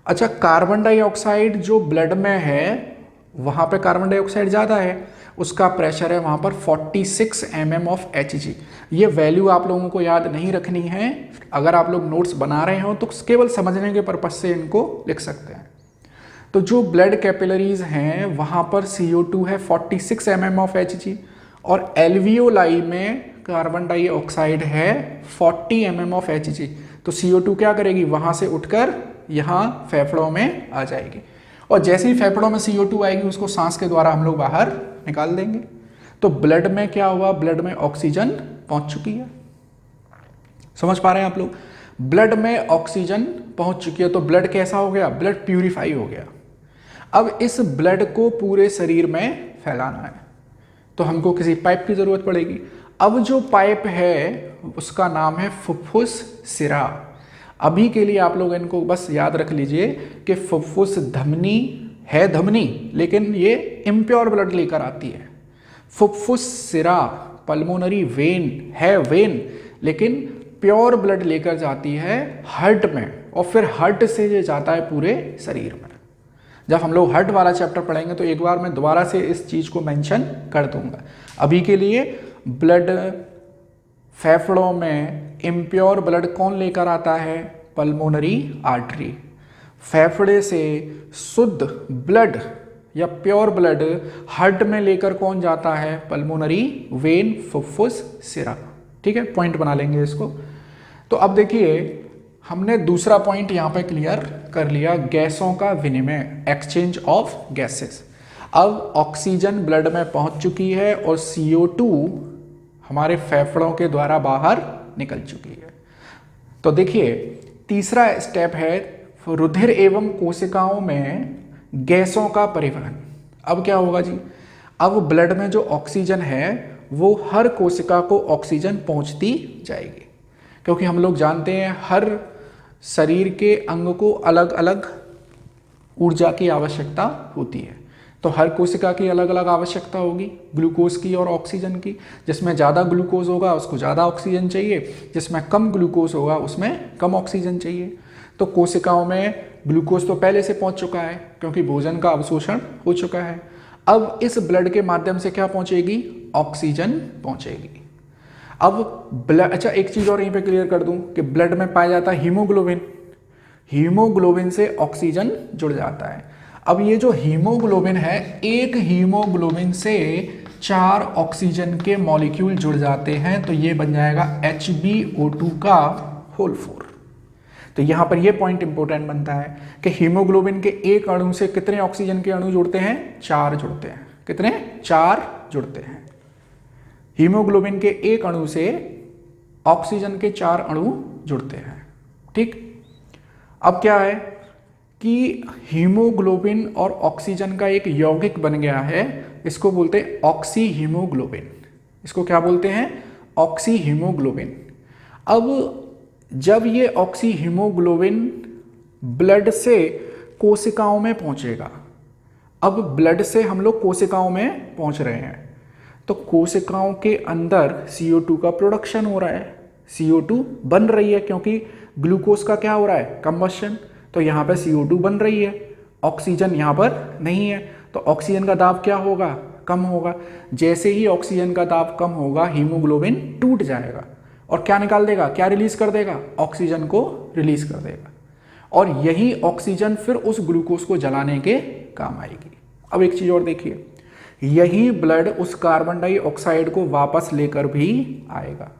अच्छा, कार्बन डाइऑक्साइड जो ब्लड में है वहाँ पे कार्बन डाइऑक्साइड ज़्यादा है, उसका प्रेशर है वहाँ पर 46 mm ऑफ Hg। ये वैल्यू आप लोगों को याद नहीं रखनी है, अगर आप लोग नोट्स बना रहे हो तो केवल समझने के पर्पज से इनको लिख सकते हैं। तो जो ब्लड कैपिलरीज हैं वहाँ पर CO2 है 46 mm ऑफ Hg और एल्वियोलाई में कार्बन डाइऑक्साइड है 40 mm ऑफ Hg। तो CO2 क्या करेगी, वहाँ से उठकर यहाँ फेफड़ों में आ जाएगी, और जैसे ही फेफड़ों में CO2 आएगी उसको सांस के द्वारा हम लोग बाहर निकाल देंगे। तो ब्लड में क्या हुआ, ब्लड में ऑक्सीजन पहुँच चुकी है। समझ पा रहे हैं आप लोग? ब्लड में ऑक्सीजन पहुँच चुकी है तो ब्लड कैसा हो गया, ब्लड प्यूरिफाई हो गया। अब इस ब्लड को पूरे शरीर में फैलाना है तो हमको किसी पाइप की ज़रूरत पड़ेगी। अब जो पाइप है उसका नाम है फुफ्फुस सिरा। अभी के लिए आप लोग इनको बस याद रख लीजिए कि फुफ्फुस धमनी है, धमनी, लेकिन ये इम्प्योर ब्लड लेकर आती है। फुफ्फुस सिरा पल्मोनरी वेन है, वेन, लेकिन प्योर ब्लड लेकर जाती है हार्ट में, और फिर हार्ट से ये जाता है पूरे शरीर में। जब हम लोग हार्ट वाला चैप्टर पढ़ेंगे तो एक बार मैं दोबारा से इस चीज़ को मेंशन कर दूंगा। अभी के लिए ब्लड फेफड़ों में इम्प्योर ब्लड कौन लेकर आता है, पल्मोनरी आर्टरी। फेफड़े से शुद्ध ब्लड या प्योर ब्लड हार्ट में लेकर कौन जाता है, पल्मोनरी वेन, फुफ्फुस सिरा। ठीक है, पॉइंट बना लेंगे इसको। तो अब देखिए, हमने दूसरा पॉइंट यहाँ पे क्लियर कर लिया, गैसों का विनिमय, एक्सचेंज ऑफ गैसेस। अब ऑक्सीजन ब्लड में पहुँच चुकी है और CO2 हमारे फेफड़ों के द्वारा बाहर निकल चुकी है। तो देखिए, तीसरा स्टेप है रुधिर एवं कोशिकाओं में गैसों का परिवहन। अब क्या होगा जी, अब ब्लड में जो ऑक्सीजन है वो हर कोशिका को ऑक्सीजन पहुंचती जाएगी, क्योंकि हम लोग जानते हैं हर शरीर के अंग को अलग अलग ऊर्जा की आवश्यकता होती है। तो हर कोशिका की अलग अलग आवश्यकता होगी, ग्लूकोज की और ऑक्सीजन की। जिसमें ज़्यादा ग्लूकोज होगा उसको ज़्यादा ऑक्सीजन चाहिए, जिसमें कम ग्लूकोज होगा उसमें कम ऑक्सीजन चाहिए। तो कोशिकाओं में ग्लूकोज तो पहले से पहुंच चुका है क्योंकि भोजन का अवशोषण हो चुका है। अब इस ब्लड के माध्यम से क्या पहुंचेगी? ऑक्सीजन पहुंचेगी। अब ब्लड, अच्छा एक चीज और यहीं पे क्लियर कर दूं कि ब्लड में पाया जाता है हीमोग्लोबिन, हीमोग्लोबिन से ऑक्सीजन जुड़ जाता है। अब ये जो हीमोग्लोबिन है, एक हीमोग्लोबिन से 4 ऑक्सीजन के मॉलिक्यूल जुड़ जाते हैं, तो ये बन जाएगा HbO2 का होल 4। तो यहां पर ये पॉइंट इंपॉर्टेंट बनता है कि हीमोग्लोबिन के एक अणु से कितने ऑक्सीजन के अणु जुड़ते हैं? 4 जुड़ते हैं। कितने? 4 जुड़ते हैं। हीमोग्लोबिन के एक अणु से ऑक्सीजन के 4 अणु जुड़ते हैं। ठीक, अब क्या है कि हीमोग्लोबिन और ऑक्सीजन का एक यौगिक बन गया है, इसको बोलते हैं ऑक्सी हीमोग्लोबिन। इसको क्या बोलते हैं? Oxy haemoglobin. अब जब ये ऑक्सी हीमोग्लोबिन ब्लड से कोशिकाओं में पहुंचेगा, अब ब्लड से हम लोग कोशिकाओं में पहुंच रहे हैं, तो कोशिकाओं के अंदर CO2 का प्रोडक्शन हो रहा है, CO2 बन रही है, क्योंकि ग्लूकोज का क्या हो रहा है? कंबशन। तो यहाँ पे CO2 बन रही है, ऑक्सीजन यहाँ पर नहीं है, तो ऑक्सीजन का दाब क्या होगा? कम होगा। जैसे ही ऑक्सीजन का दाब कम होगा, हीमोग्लोबिन टूट जाएगा और क्या निकाल देगा? क्या रिलीज कर देगा? ऑक्सीजन को रिलीज कर देगा, और यही ऑक्सीजन फिर उस ग्लूकोज को जलाने के काम आएगी। अब एक चीज और देखिए, यही ब्लड उस कार्बन डाइऑक्साइड को वापस लेकर भी आएगा।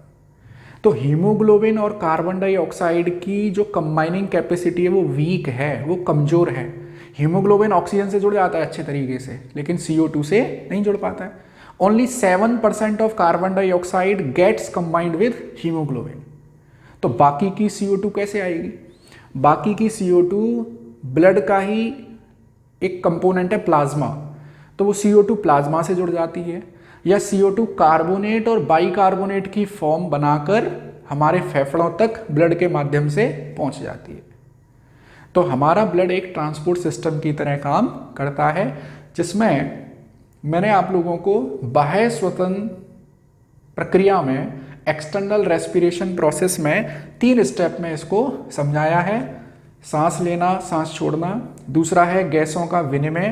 तो हीमोग्लोबिन और कार्बन डाइऑक्साइड की जो कंबाइनिंग कैपेसिटी है वो वीक है, वो कमजोर है। हीमोग्लोबिन ऑक्सीजन से जुड़ जाता है अच्छे तरीके से, लेकिन CO2 से नहीं जुड़ पाता है। Only 7% of carbon dioxide gets combined with haemoglobin. तो बाकी की CO2 कैसे आएगी? बाकी की CO2 ब्लड का ही एक कंपोनेंट है, प्लाज्मा, तो वो CO2 प्लाज्मा से जुड़ जाती है, या CO2 कार्बोनेट और बाइकार्बोनेट की फॉर्म बनाकर हमारे फेफड़ों तक ब्लड के माध्यम से पहुंच जाती है। तो हमारा ब्लड एक ट्रांसपोर्ट सिस्टम की तरह काम करता है, जिसमें मैंने आप लोगों को बाह्य श्वसन प्रक्रिया में, एक्सटर्नल रेस्पिरेशन प्रोसेस में 3 स्टेप में इसको समझाया है। सांस लेना, सांस छोड़ना, दूसरा है गैसों का विनिमय,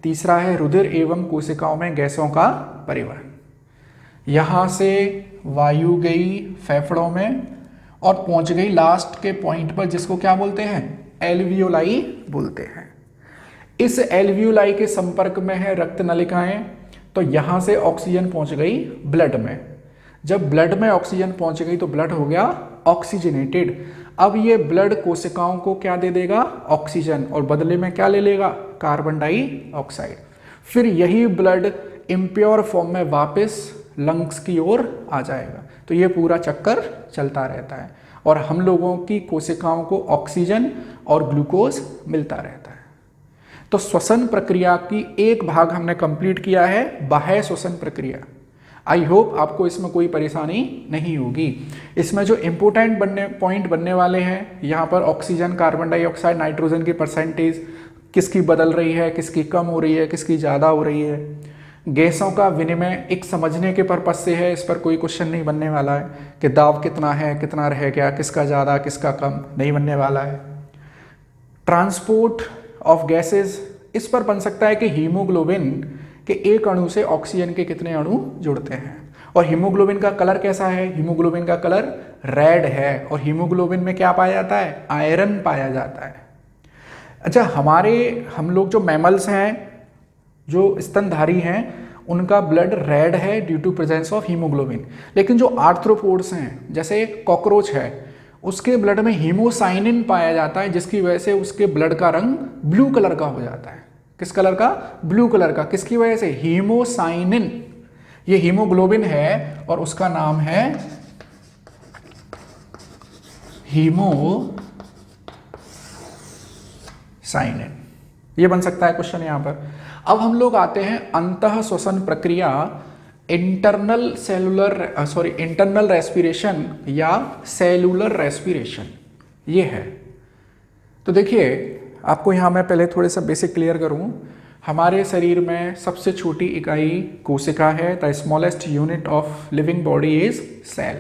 तीसरा है रुधिर एवं कोशिकाओं में गैसों का परिवहन। यहाँ से वायु गई फेफड़ों में और पहुंच गई लास्ट के पॉइंट पर, जिसको क्या बोलते हैं? एल्वियोलाई बोलते हैं। इस एल्वियोलाई के संपर्क में है रक्त नलिकाएं, तो यहाँ से ऑक्सीजन पहुंच गई ब्लड में। जब ब्लड में ऑक्सीजन पहुंच गई तो ब्लड हो गया ऑक्सीजनेटेड। अब ये ब्लड कोशिकाओं को क्या दे देगा? ऑक्सीजन, और बदले में क्या ले लेगा? Carbon dioxide. फिर यही ब्लड इम्प्योर फॉर्म में वापस लंग्स की ओर आ जाएगा। तो ये पूरा चक्कर चलता रहता है, और हम लोगों की कोशिकाओं को ऑक्सीजन और ग्लूकोज मिलता रहता है। तो श्वसन प्रक्रिया की एक भाग हमने कंप्लीट किया है, बाह्य श्वसन प्रक्रिया। आई होप आपको इसमें कोई परेशानी नहीं होगी। इसमें जो इम्पोर्टेंट पॉइंट बनने वाले हैं, यहाँ पर ऑक्सीजन, कार्बन डाइऑक्साइड, नाइट्रोजन की परसेंटेज किसकी बदल रही है, किसकी कम हो रही है, किसकी ज़्यादा हो रही है। गैसों का विनिमय एक समझने के पर्पज से है, इस पर कोई क्वेश्चन नहीं बनने वाला है कि दाब कितना है, कितना रह गया, किसका ज़्यादा किसका कम, नहीं बनने वाला है। ट्रांसपोर्ट ऑफ गैसेस, इस पर बन सकता है कि हीमोग्लोबिन के एक अणु से ऑक्सीजन के कितने अणु जुड़ते हैं, और हीमोग्लोबिन का कलर कैसा है? हीमोग्लोबिन का कलर रेड है, और हीमोग्लोबिन में क्या पाया जाता है? आयरन पाया जाता है। अच्छा, हम लोग जो मैमल्स हैं, जो स्तनधारी हैं, उनका ब्लड रेड है due to presence of haemoglobin. लेकिन जो आर्थ्रोपोड्स हैं, जैसे कॉकरोच है, उसके ब्लड में हीमोसाइनिन पाया जाता है, जिसकी वजह से उसके ब्लड का रंग ब्लू कलर का हो जाता है। किस कलर का? ब्लू कलर का। किसकी वजह से? हीमोसाइनिन। ये हीमोग्लोबिन है और उसका नाम है हीमोसाइनिन। ये बन सकता है क्वेश्चन यहां पर। अब हम लोग आते हैं अंतः श्वसन प्रक्रिया, इंटरनल रेस्पिरेशन या सेलुलर रेस्पिरेशन, ये है। तो देखिए, आपको यहाँ मैं पहले थोड़े सा बेसिक क्लियर करूँ। हमारे शरीर में सबसे छोटी इकाई कोशिका है। The smallest unit of living body is cell.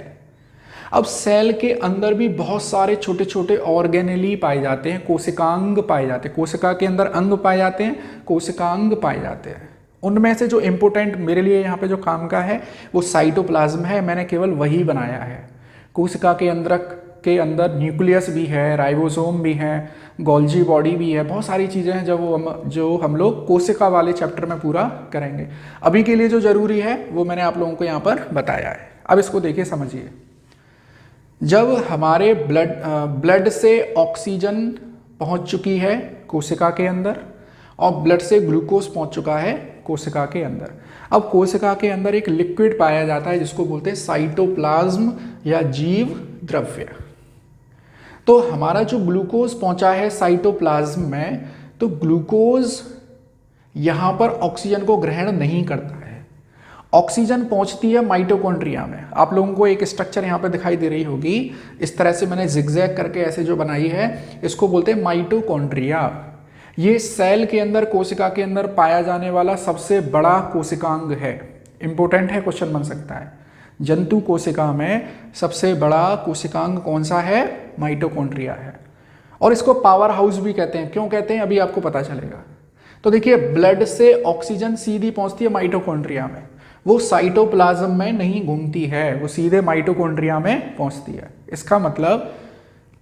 अब सेल के अंदर भी बहुत सारे छोटे छोटे ऑर्गेनेली पाए जाते हैं, कोशिकांग पाए जाते हैं। कोशिका के अंदर अंग पाए जाते हैं, कोशिकांग पाए जाते हैं। उनमें से जो इम्पोर्टेंट मेरे लिए यहाँ पे जो काम का है वो साइटोप्लाज्म है, मैंने केवल वही बनाया है। कोशिका के अंदर न्यूक्लियस भी है, राइबोसोम भी है, गोल्जी बॉडी भी है, बहुत सारी चीज़ें हैं जो हम लोग कोशिका वाले चैप्टर में पूरा करेंगे। अभी के लिए जो ज़रूरी है वो मैंने आप लोगों को यहाँ पर बताया है। अब इसको देखिए, समझिए। जब हमारे ब्लड से ऑक्सीजन पहुँच चुकी है कोशिका के अंदर और ब्लड से ग्लूकोज पहुँच चुका है कोशिका के अंदर, अब कोशिका के अंदर एक लिक्विड पाया जाता है जिसको बोलते हैं साइटोप्लाज्म या जीव द्रव्य। तो हमारा जो ग्लूकोज पहुंचा है साइटोप्लाज्म में, तो ग्लूकोज यहां पर ऑक्सीजन को ग्रहण नहीं करता है। ऑक्सीजन पहुंचती है माइटोकॉन्ड्रिया में। आप लोगों को एक स्ट्रक्चर यहां पे दिखाई दे रही होगी, इस तरह से मैंने जिगजैग करके ऐसे जो बनाई है, इसको बोलते हैं माइटोकॉन्ड्रिया। ये सेल के अंदर, कोशिका के अंदर पाया जाने वाला सबसे बड़ा कोशिकांग है। इंपॉर्टेंट है, क्वेश्चन बन सकता है। जंतु कोशिका में सबसे बड़ा कोशिकांग कौन सा है? माइटोकॉन्ड्रिया है। और इसको पावर हाउस भी कहते हैं। क्यों कहते हैं अभी आपको पता चलेगा। तो देखिए, ब्लड से ऑक्सीजन सीधी पहुंचती है माइटोकॉन्ड्रिया में, वो साइटोप्लाज्म में नहीं घूमती है, वो सीधे माइटोकॉन्ड्रिया में पहुंचती है। इसका मतलब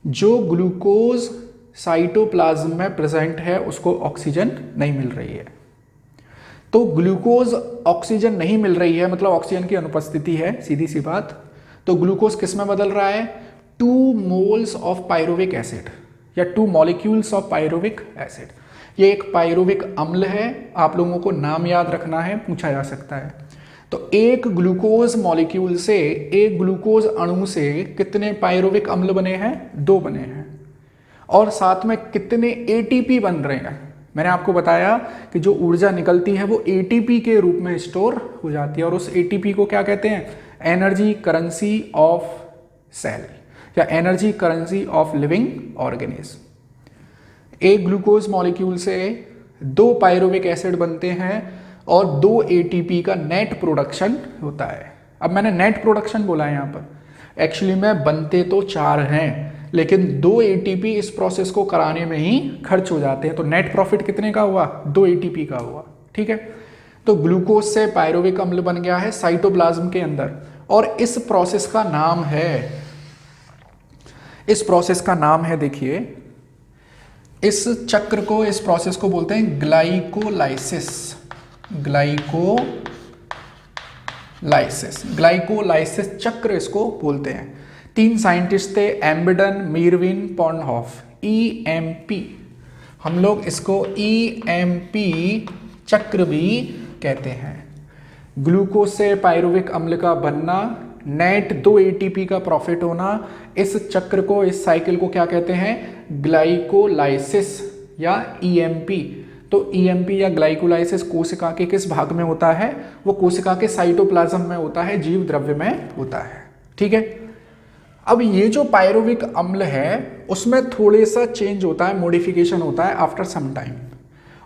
जो ग्लूकोज साइटोप्लाज्म में प्रेजेंट है उसको ऑक्सीजन नहीं मिल रही है। तो ग्लूकोज ऑक्सीजन नहीं मिल रही है, मतलब ऑक्सीजन की अनुपस्थिति है, सीधी सी बात। तो ग्लूकोज किस में बदल रहा है? 2 मोल्स ऑफ पायरुविक एसिड या 2 मॉलिक्यूल्स ऑफ पायरुविक एसिड। ये एक पायरुविक अम्ल है, आप लोगों को नाम याद रखना है, पूछा जा सकता है। तो एक ग्लूकोज मॉलिक्यूल से, एक ग्लूकोज अणु से कितने पायरुविक अम्ल बने हैं? 2 बने हैं। और साथ में कितने एटीपी बन रहे हैं? मैंने आपको बताया कि जो ऊर्जा निकलती है वो एटीपी के रूप में स्टोर हो जाती है, और उस एटीपी को क्या कहते हैं? एनर्जी करेंसी ऑफ सेल या energy currency of living organism. एक ग्लूकोज मॉलिक्यूल से 2 पायरुविक एसिड बनते हैं और 2 एटीपी का नेट प्रोडक्शन होता है। अब मैंने नेट प्रोडक्शन बोला है यहाँ पर, एक्चुअली में बनते तो 4 हैं, लेकिन 2 एटीपी इस प्रोसेस को कराने में ही खर्च हो जाते हैं। तो नेट प्रॉफिट कितने का हुआ? 2 एटीपी का हुआ। ठीक है, तो ग्लूकोज से पायरुविक अम्ल बन गया है साइटोप्लाज्म के अंदर, और इस प्रोसेस का नाम है, देखिए, इस चक्र को, इस प्रोसेस को बोलते हैं ग्लाइकोलाइसिस। ग्लाइकोलाइसिस चक्र इसको बोलते हैं। 3 साइंटिस्ट थे, एम्बिडन, मीरविन, पॉर्नहॉफ। EMP, हम लोग इसको EMP चक्र भी कहते हैं। ग्लूकोज से पायरुविक अम्ल का बनना, नेट 2 एटीपी का प्रॉफिट होना, इस चक्र को, इस साइकिल को क्या कहते हैं? ग्लाइकोलाइसिस या EMP। तो EMP या ग्लाइकोलाइसिस कोशिका के किस भाग में होता है? वो कोशिका के साइटोप्लाज्म में होता है, जीव द्रव्य में होता है। ठीक है, अब ये जो पायरुविक अम्ल है उसमें थोड़े सा चेंज होता है, मॉडिफिकेशन होता है आफ्टर सम टाइम,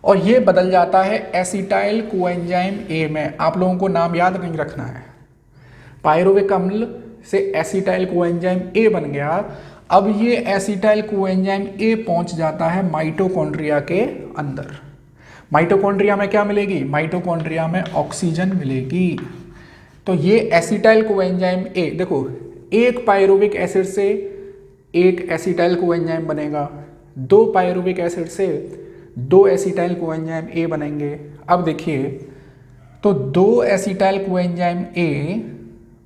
और ये बदल जाता है एसिटाइल कोएंजाइम A में। आप लोगों को नाम याद नहीं रखना है। पायरुविक अम्ल से एसिटाइल कोएंजाइम A बन गया। अब ये एसिटाइल कोएंजाइम A पहुंच जाता है माइटोकॉन्ड्रिया के अंदर। माइटोकॉन्ड्रिया में क्या मिलेगी? माइटोकॉन्ड्रिया में ऑक्सीजन मिलेगी। तो ये एसिटाइल कोएंजाइम A, देखो, एक पायरुविक एसिड से एक एसिटाइल कोएंजाइम बनेगा, 2 पायरुविक एसिड से 2 एसिटाइल कोएंजाइम A बनेंगे। अब देखिए, तो 2 एसिटाइल कोएंजाइम A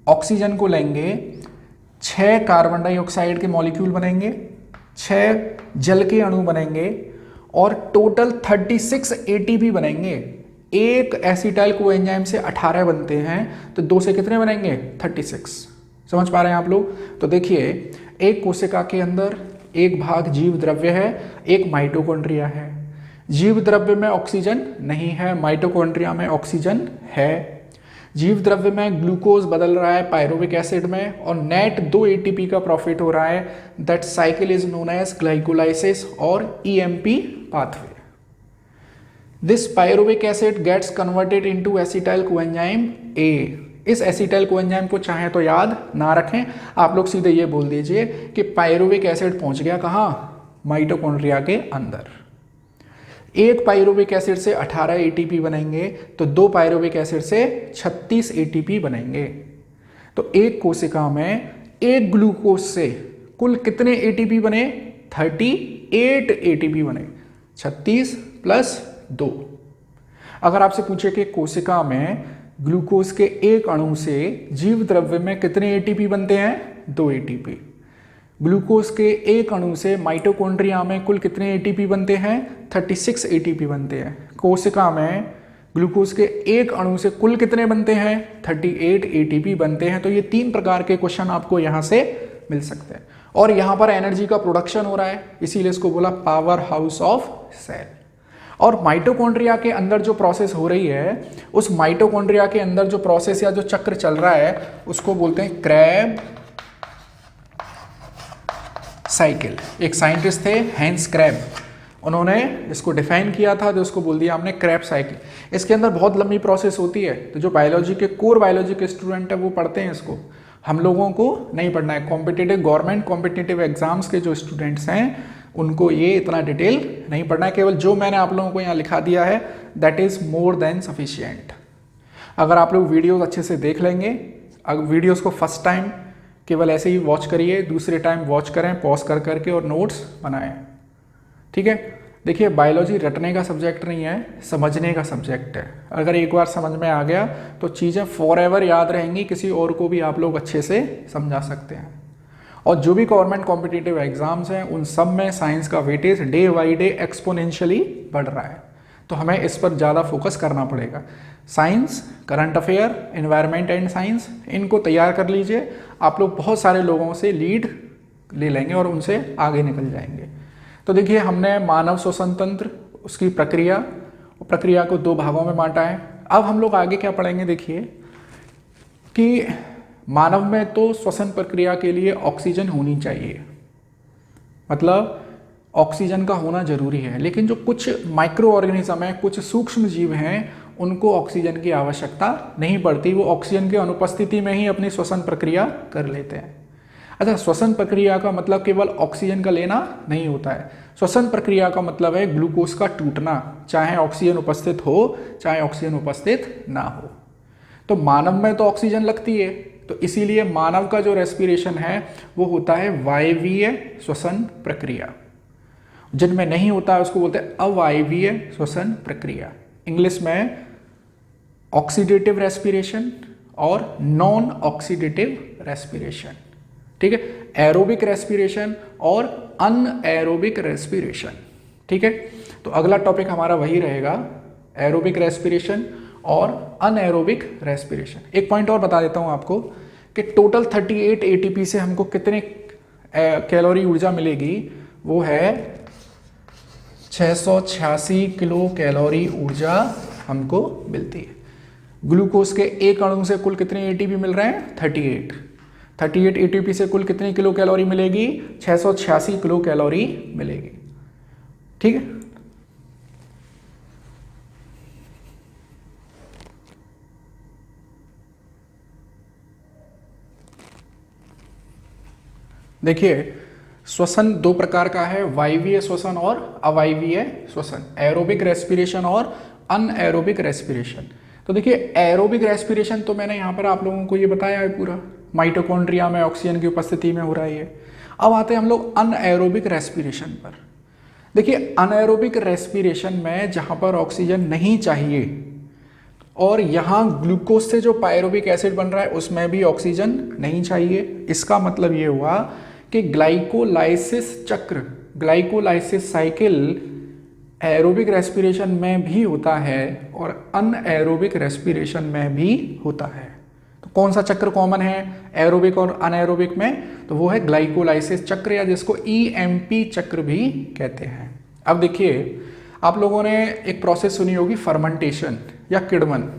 ऑक्सीजन को लेंगे, 6 कार्बन डाइऑक्साइड के मॉलिक्यूल बनेंगे, 6 जल के अणु बनेंगे, और टोटल 36 एटीपी बनेंगे। एक एसिटाइल कोएंजाइम से 18 बनते हैं, तो 2 से कितने बनेंगे? 36। समझ पा रहे हैं आप लोग? तो देखिए, एक कोशिका के अंदर एक भाग जीव द्रव्य है, एक माइटोकॉन्ड्रिया है। जीव द्रव्य में ऑक्सीजन नहीं है, माइटोकॉन्ड्रिया में ऑक्सीजन है। जीव द्रव्य में ग्लूकोज बदल रहा है पायरुविक एसिड में, और नेट 2 एटीपी का प्रॉफिट हो रहा है। That cycle is known as glycolysis और EMP pathway. This pyruvic acid gets converted into acetyl coenzyme A। इस एसिटाइल कोएंजाइम को चाहे तो याद ना रखें, आप लोग सीधे ये बोल दीजिए कि पायरुविक एसिड पहुंच गया कहाँ? माइटोकॉन्ड्रिया के अंदर। एक पायरुविक एसिड से 18 एटीपी बनेंगे तो 2 पायरुविक एसिड से 36 एटीपी बनेंगे। तो एक कोशिका में एक ग्लूकोज से कुल कितने एटीपी बने? 38 एटीपी बने। 36 प्लस 2। अगर आपसे पूछे कि कोशिका में ग्लूकोज के एक अणु से जीव द्रव्य में कितने एटीपी बनते हैं? 2 एटीपी। ग्लूकोज के एक अणु से माइटोकॉन्ड्रिया में कुल कितने एटीपी बनते हैं? 36 एटीपी बनते हैं। कोशिका में ग्लूकोज के एक अणु से कुल कितने बनते हैं? 38 एटीपी बनते हैं। तो ये 3 प्रकार के क्वेश्चन आपको यहाँ से मिल सकते हैं। और यहाँ पर एनर्जी का प्रोडक्शन हो रहा है, इसीलिए इसको बोला पावर हाउस ऑफ सेल। और माइटोकॉन्ड्रिया के अंदर जो प्रोसेस हो रही है, उस माइटोकॉन्ड्रिया के अंदर जो प्रोसेस या जो चक्र चल रहा है उसको बोलते हैं क्रेब साइकिल। एक साइंटिस्ट थे हैंस क्रेब, उन्होंने इसको डिफाइन किया था तो उसको बोल दिया हमने क्रेब साइकिल। इसके अंदर बहुत लंबी प्रोसेस होती है, तो जो बायोलॉजी के कोर बायोलॉजी के स्टूडेंट है वो पढ़ते हैं इसको, हम लोगों को नहीं पढ़ना है। कॉम्पिटिटिव गवर्नमेंट कॉम्पिटिटिव एग्जाम्स के जो स्टूडेंट्स हैं उनको ये इतना डिटेल नहीं पढ़ना है, केवल जो मैंने आप लोगों को यहाँ लिखा दिया है that is more than sufficient. अगर आप लोग वीडियोस अच्छे से देख लेंगे, अगर वीडियोस को फर्स्ट टाइम केवल ऐसे ही वॉच करिए, दूसरे टाइम वॉच करें पॉज कर करके और नोट्स बनाएं, ठीक है। देखिए बायोलॉजी रटने का सब्जेक्ट नहीं है, समझने का सब्जेक्ट है। अगर एक बार समझ में आ गया तो चीज़ें फॉरएवर याद रहेंगी, किसी और को भी आप लोग अच्छे से समझा सकते हैं। और जो भी गवर्नमेंट कॉम्पिटिटिव एग्जाम्स हैं उन सब में साइंस का weightage day by day exponentially बढ़ रहा है, तो हमें इस पर ज़्यादा फोकस करना पड़ेगा। Science, current affair, environment and science, इनको तैयार कर लीजिए, आप लोग बहुत सारे लोगों से लीड ले लेंगे और उनसे आगे निकल जाएंगे। तो देखिए हमने मानव श्वसन तंत्र, उसकी प्रक्रिया को 2 भागों में बांटा है। अब हम लोग आगे क्या पढ़ेंगे, देखिए कि मानव में तो श्वसन प्रक्रिया के लिए ऑक्सीजन होनी चाहिए, मतलब ऑक्सीजन का होना जरूरी है, लेकिन जो कुछ माइक्रो ऑर्गेनिज्म है, कुछ सूक्ष्म जीव हैं, उनको ऑक्सीजन की आवश्यकता नहीं पड़ती, वो ऑक्सीजन की अनुपस्थिति में ही अपनी श्वसन प्रक्रिया कर लेते हैं। अच्छा, श्वसन प्रक्रिया का मतलब केवल ऑक्सीजन का लेना नहीं होता है। श्वसन प्रक्रिया का मतलब है ग्लूकोज का टूटना, चाहे ऑक्सीजन उपस्थित हो चाहे ऑक्सीजन उपस्थित ना हो। तो मानव में तो ऑक्सीजन लगती है, तो इसीलिए मानव का जो रेस्पिरेशन है वो होता है वायवीय श्वसन प्रक्रिया। जिनमें नहीं होता है उसको बोलते हैं अवायवीय श्वसन प्रक्रिया। इंग्लिश में ऑक्सीडेटिव रेस्पिरेशन और नॉन ऑक्सीडेटिव रेस्पिरेशन, ठीक है। एरोबिक रेस्पिरेशन और अनएरोबिक रेस्पिरेशन, ठीक है। तो अगला टॉपिक हमारा वही रहेगा, एरोबिक रेस्पिरेशन और अनएरोबिक रेस्पिरेशन। एक पॉइंट और बता देता हूं आपको कि टोटल 38 एटीपी से हमको कितने कैलोरी ऊर्जा मिलेगी, वो है 686 किलो कैलोरी ऊर्जा हमको मिलती है। ग्लूकोज के एक अणु से कुल कितने एटीपी मिल रहे हैं? 38 एटीपी से कुल कितनी किलो कैलोरी मिलेगी? 686 किलो कैलोरी मिलेगी, ठीक है। देखिए श्वसन 2 प्रकार का है, वायवीय श्वसन और अवायवीय श्वसन, एरोबिक रेस्पिरेशन और अनएरोबिक रेस्पिरेशन। तो देखिए एरोबिक रेस्पिरेशन तो मैंने यहाँ पर आप लोगों को ये बताया है पूरा, माइटोकॉन्ड्रिया में ऑक्सीजन की उपस्थिति में हो रहा है ये। अब आते हैं हम लोग अनएरोबिक रेस्पिरेशन पर। देखिए अनएरोबिक रेस्पिरेशन में जहाँ पर ऑक्सीजन नहीं चाहिए और यहाँ ग्लूकोज से जो पायरुविक एसिड बन रहा है उसमें भी ऑक्सीजन नहीं चाहिए, इसका मतलब ये हुआ कि ग्लाइकोलाइसिस चक्र, ग्लाइकोलाइसिस साइकिल एरोबिक रेस्पिरेशन में भी होता है और अनएरोबिक रेस्पिरेशन में भी होता है। तो कौन सा चक्र कॉमन है एरोबिक और अनएरोबिक में? तो वो है ग्लाइकोलाइसिस चक्र, या जिसको EMP चक्र भी कहते हैं। अब देखिए आप लोगों ने एक प्रोसेस सुनी होगी फर्मेंटेशन या किण्वन,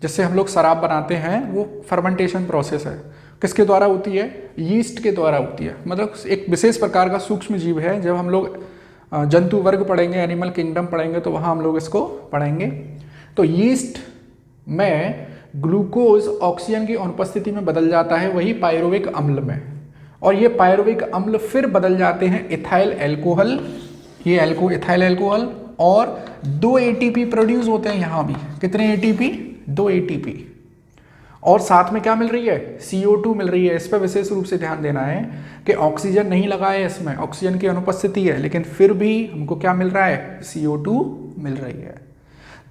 जिससे हम लोग शराब बनाते हैं, वो फर्मेंटेशन प्रोसेस है। किसके द्वारा होती है? यीस्ट के द्वारा होती है। मतलब एक विशेष प्रकार का सूक्ष्म जीव है, जब हम लोग जंतु वर्ग पढ़ेंगे, एनिमल किंगडम पढ़ेंगे, तो वहाँ हम लोग इसको पढ़ेंगे। तो यीस्ट में ग्लूकोज ऑक्सीजन की अनुपस्थिति में बदल जाता है, वही पायरुविक अम्ल में, और ये पायरुविक अम्ल फिर बदल जाते हैं इथाइल एल्कोहल, ये इथाइल एल्कोहल और 2 एटीपी प्रोड्यूस होते हैं यहाँ भी। कितने एटीपी? 2 एटीपी। और साथ में क्या मिल रही है? CO2 मिल रही है। इस पर विशेष रूप से ध्यान देना है कि ऑक्सीजन नहीं लगा है इसमें, ऑक्सीजन की अनुपस्थिति है, लेकिन फिर भी हमको क्या मिल रहा है? CO2 मिल रही है।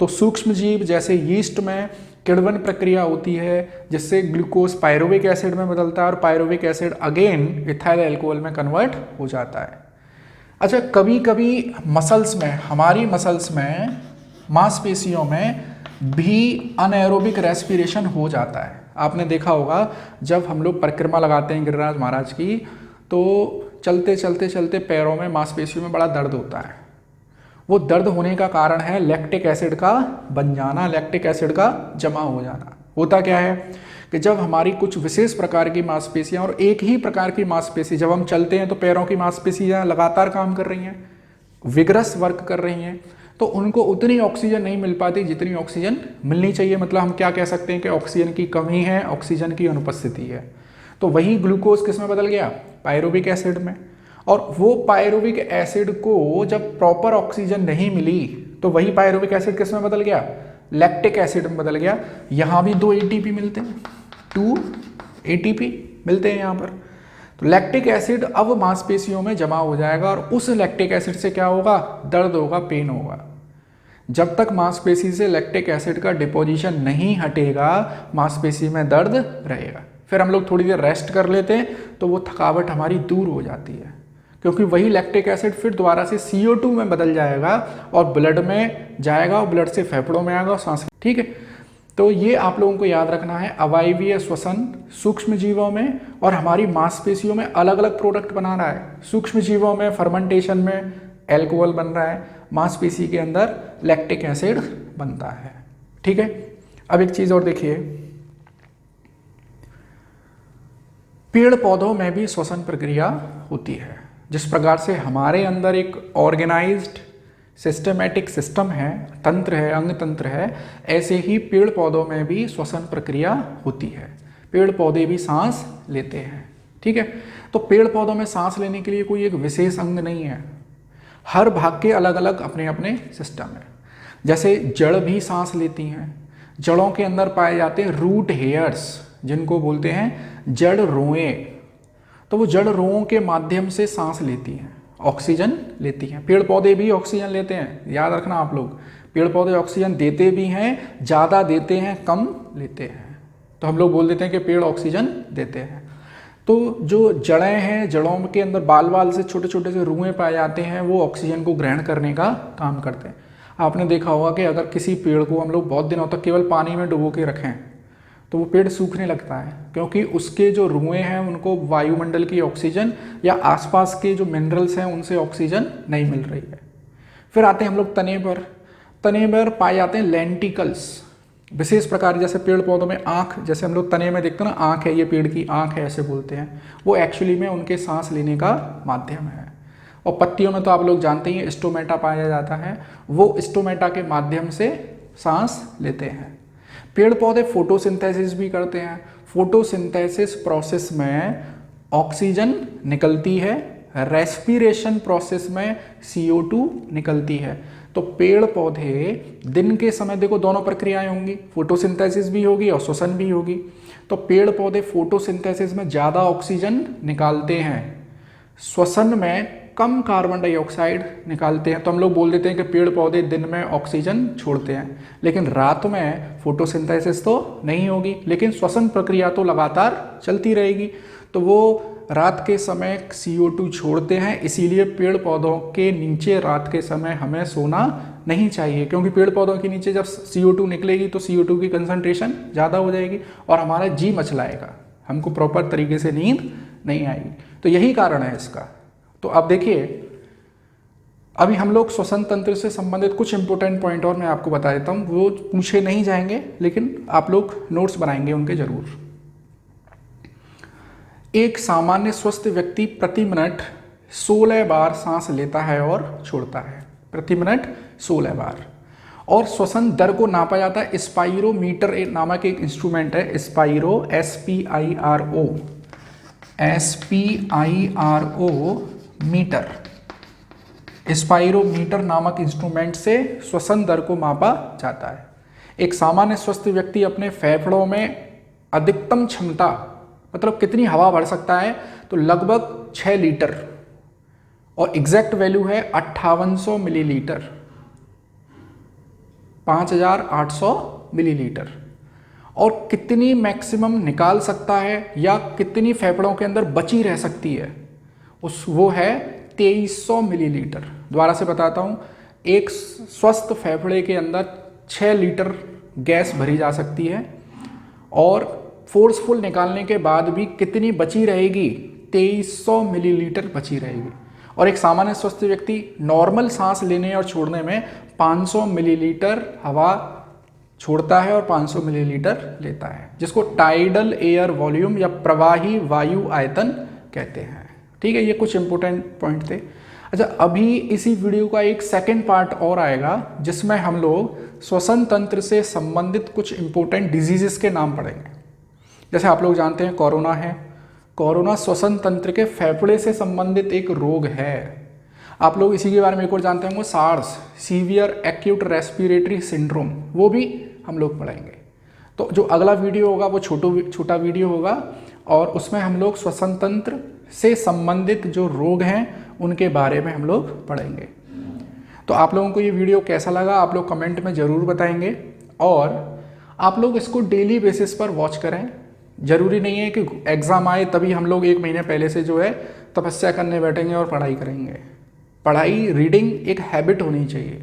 तो सूक्ष्म जीव जैसे यीस्ट में किण्वन प्रक्रिया होती है जिससे ग्लूकोज पायरुविक एसिड में बदलता है और pyruvic acid again ethyl alcohol में कन्वर्ट हो जाता है। अच्छा, कभी कभी मसल्स में, हमारी मसल्स में, मांसपेशियों में भी अनएरोबिक रेस्पिरेशन हो जाता है। आपने देखा होगा जब हम लोग परिक्रमा लगाते हैं गिरिराज महाराज की, तो चलते चलते चलते पैरों में, मांसपेशियों में बड़ा दर्द होता है। वो दर्द होने का कारण है लैक्टिक एसिड का बन जाना, लैक्टिक एसिड का जमा हो जाना। होता क्या है कि जब हमारी कुछ विशेष प्रकार की मांसपेशियां और एक ही प्रकार की मांसपेशी, जब हम चलते हैं तो पैरों की मांसपेशियां लगातार काम कर रही हैं, विग्रस वर्क कर रही हैं, तो उनको उतनी ऑक्सीजन नहीं मिल पाती जितनी ऑक्सीजन मिलनी चाहिए। मतलब हम क्या कह सकते हैं कि ऑक्सीजन की कमी है, ऑक्सीजन की अनुपस्थिति है। तो वही ग्लूकोज किस में बदल गया? पायरुविक एसिड में। और वो पायरुविक एसिड को जब प्रॉपर ऑक्सीजन नहीं मिली तो वही पायरुविक एसिड किस में बदल गया? लैक्टिक एसिड में बदल गया। यहाँ भी 2 एटीपी मिलते हैं, 2 एटीपी मिलते हैं यहाँ पर। तो लैक्टिक एसिड अब मांसपेशियों में जमा हो जाएगा और उस लैक्टिक एसिड से क्या होगा? दर्द होगा, पेन होगा। जब तक मांसपेशी से लैक्टिक एसिड का डिपोजिशन नहीं हटेगा, मांसपेशी में दर्द रहेगा। फिर हम लोग थोड़ी देर रेस्ट कर लेते हैं तो वो थकावट हमारी दूर हो जाती है, क्योंकि वही लैक्टिक एसिड फिर दोबारा से CO2 में बदल जाएगा और ब्लड में जाएगा और ब्लड से फेफड़ों में आएगा और सांस। ठीक है, तो ये आप लोगों को याद रखना है। अवायवीय श्वसन सूक्ष्म जीवों में और हमारी मांसपेशियों में अलग अलग प्रोडक्ट बना रहा है। सूक्ष्म जीवों में फर्मेंटेशन में एल्कोहल बन रहा है, मांसपेशी के अंदर लैक्टिक एसिड बनता है। ठीक है, अब एक चीज और देखिए, पेड़ पौधों में भी श्वसन प्रक्रिया होती है। जिस प्रकार से हमारे अंदर एक ऑर्गेनाइज्ड सिस्टमेटिक सिस्टम है, तंत्र है, अंग तंत्र है, ऐसे ही पेड़ पौधों में भी श्वसन प्रक्रिया होती है। पेड़ पौधे भी सांस लेते हैं। ठीक है, तो पेड़ पौधों में सांस लेने के लिए कोई एक विशेष अंग नहीं है, हर भाग के अलग अलग अपने अपने सिस्टम है। जैसे जड़ भी सांस लेती हैं, जड़ों के अंदर पाए जाते हैं रूट हेयर्स, जिनको बोलते हैं जड़ रोएं। तो वो जड़ रोओं के माध्यम से सांस लेती हैं, ऑक्सीजन लेती हैं। पेड़ पौधे भी ऑक्सीजन लेते हैं, याद रखना आप लोग। पेड़ पौधे ऑक्सीजन देते भी हैं, ज़्यादा देते हैं, कम लेते हैं। तो हम लोग बोल देते हैं कि पेड़ ऑक्सीजन देते हैं। तो जो जड़ें हैं, जड़ों के अंदर बाल बाल से छोटे छोटे से रुएं पाए जाते हैं, वो ऑक्सीजन को ग्रहण करने का काम करते हैं। आपने देखा होगा कि अगर किसी पेड़ को हम लोग बहुत दिनों तक केवल पानी में डुबो के रखें तो वो पेड़ सूखने लगता है, क्योंकि उसके जो रुएं हैं उनको वायुमंडल की ऑक्सीजन या आसपास के जो मिनरल्स हैं उनसे ऑक्सीजन नहीं मिल रही है। फिर आते हैं हम लोग तने पर। तने पर पाए जाते हैं लेंटिकल्स, विशेष प्रकार। जैसे पेड़ पौधों में आँख, जैसे हम लोग तने में देखते हैं ना, आँख है, ये पेड़ की आँख है, ऐसे बोलते हैं। वो एक्चुअली में उनके सांस लेने का माध्यम है। और पत्तियों में तो आप लोग जानते ही हैं स्टोमेटा पाया जाता है, वो स्टोमेटा के माध्यम से सांस लेते हैं। पेड़ पौधे फोटोसिंथेसिस भी करते हैं। फोटोसिंथेसिस प्रोसेस में ऑक्सीजन निकलती है, रेस्पिरेशन प्रोसेस में CO2 निकलती है। तो पेड़ पौधे दिन के समय देखो दोनों प्रक्रियाएं होंगी, फोटोसिंथेसिस भी होगी और श्वसन भी होगी। तो पेड़ पौधे फोटोसिंथेसिस में ज़्यादा ऑक्सीजन निकालते हैं, श्वसन में कम कार्बन डाइऑक्साइड निकालते हैं। तो हम लोग बोल देते हैं कि पेड़ पौधे दिन में ऑक्सीजन छोड़ते हैं, लेकिन रात में फोटोसिंथेसिस तो नहीं होगी, लेकिन श्वसन प्रक्रिया तो लगातार चलती रहेगी। तो वो रात के समय CO2 छोड़ते हैं, इसीलिए पेड़ पौधों के नीचे रात के समय हमें सोना नहीं चाहिए, क्योंकि पेड़ पौधों के नीचे जब CO2 निकलेगी तो CO2 की कंसंट्रेशन ज़्यादा हो जाएगी और हमारा जी मचलाएगा, हमको प्रॉपर तरीके से नींद नहीं आएगी। तो यही कारण है इसका। तो अब देखिए, अभी हम लोग श्वसन तंत्र से संबंधित कुछ इंपॉर्टेंट पॉइंट और मैं आपको बता देता हूँ। वो पूछे नहीं जाएंगे, लेकिन आप लोग नोट्स बनाएंगे उनके जरूर। एक सामान्य स्वस्थ व्यक्ति प्रति मिनट 16 बार सांस लेता है और छोड़ता है, प्रति मिनट 16 बार। और श्वसन दर को नापा जाता है स्पाइरोमीटर नामक एक इंस्ट्रूमेंट है, स्पाइरो SPIRO मीटर। स्पाइरोमीटर नामक इंस्ट्रूमेंट से श्वसन दर को मापा जाता है। एक सामान्य स्वस्थ व्यक्ति अपने फेफड़ों में अधिकतम क्षमता मतलब कितनी हवा भर सकता है, तो लगभग 6 लीटर, और एग्जैक्ट वैल्यू है 5800 मिलीलीटर, 5800 मिलीलीटर। और कितनी मैक्सिमम निकाल सकता है या कितनी फेफड़ों के अंदर बची रह सकती है, वो है 2300 मिलीलीटर। दोबारा से बताता हूँ, एक स्वस्थ फेफड़े के अंदर 6 लीटर गैस भरी जा सकती है और फोर्सफुल निकालने के बाद भी कितनी बची रहेगी, 2300 मिलीलीटर बची रहेगी। और एक सामान्य स्वस्थ व्यक्ति नॉर्मल सांस लेने और छोड़ने में 500 मिलीलीटर हवा छोड़ता है और 500 मिलीलीटर लेता है, जिसको टाइडल एयर वॉल्यूम या प्रवाही वायु आयतन कहते हैं। ठीक है, ये कुछ इंपॉर्टेंट पॉइंट थे। अच्छा, अभी इसी वीडियो का एक सेकंड पार्ट और आएगा जिसमें हम लोग श्वसन तंत्र से संबंधित कुछ इंपॉर्टेंट डिजीजेस के नाम पढ़ेंगे। जैसे आप लोग जानते हैं कोरोना है, कोरोना श्वसन तंत्र के फेफड़े से संबंधित एक रोग है। आप लोग इसी के बारे में एक और जानते होंगे, SARS, severe acute respiratory syndrome, वो भी हम लोग पढ़ेंगे। तो जो अगला वीडियो होगा वो छोटा वीडियो होगा और उसमें हम लोग श्वसन तंत्र से संबंधित जो रोग हैं उनके बारे में हम लोग पढ़ेंगे। तो आप लोगों को ये वीडियो कैसा लगा आप लोग कमेंट में ज़रूर बताएंगे, और आप लोग इसको डेली बेसिस पर वॉच करें। ज़रूरी नहीं है कि एग्ज़ाम आए तभी हम लोग 1 महीने पहले से जो है तपस्या करने बैठेंगे और पढ़ाई करेंगे। पढ़ाई, रीडिंग एक हैबिट होनी चाहिए।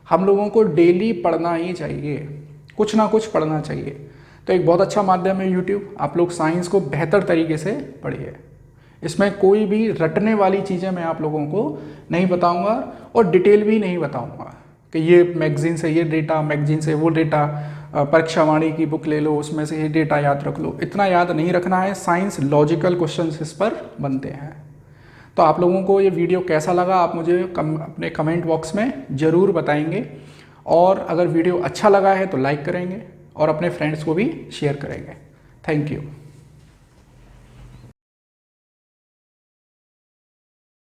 हम लोगों को डेली पढ़ना ही चाहिए, कुछ ना कुछ पढ़ना चाहिए। तो एक बहुत अच्छा माध्यम है यूट्यूब, आप लोग साइंस को बेहतर तरीके से पढ़िए। इसमें कोई भी रटने वाली चीज़ें मैं आप लोगों को नहीं बताऊंगा और डिटेल भी नहीं बताऊंगा कि ये मैगजीन से ये डेटा, मैगजीन से वो डेटा, परीक्षा वाणी की बुक ले लो उसमें से ये डेटा याद रख लो। इतना याद नहीं रखना है। साइंस लॉजिकल क्वेश्चंस इस पर बनते हैं। तो आप लोगों को ये वीडियो कैसा लगा आप मुझे अपने कमेंट बॉक्स में ज़रूर बताएंगे, और अगर वीडियो अच्छा लगा है तो लाइक करेंगे और अपने फ्रेंड्स को भी शेयर करेंगे। Thank you.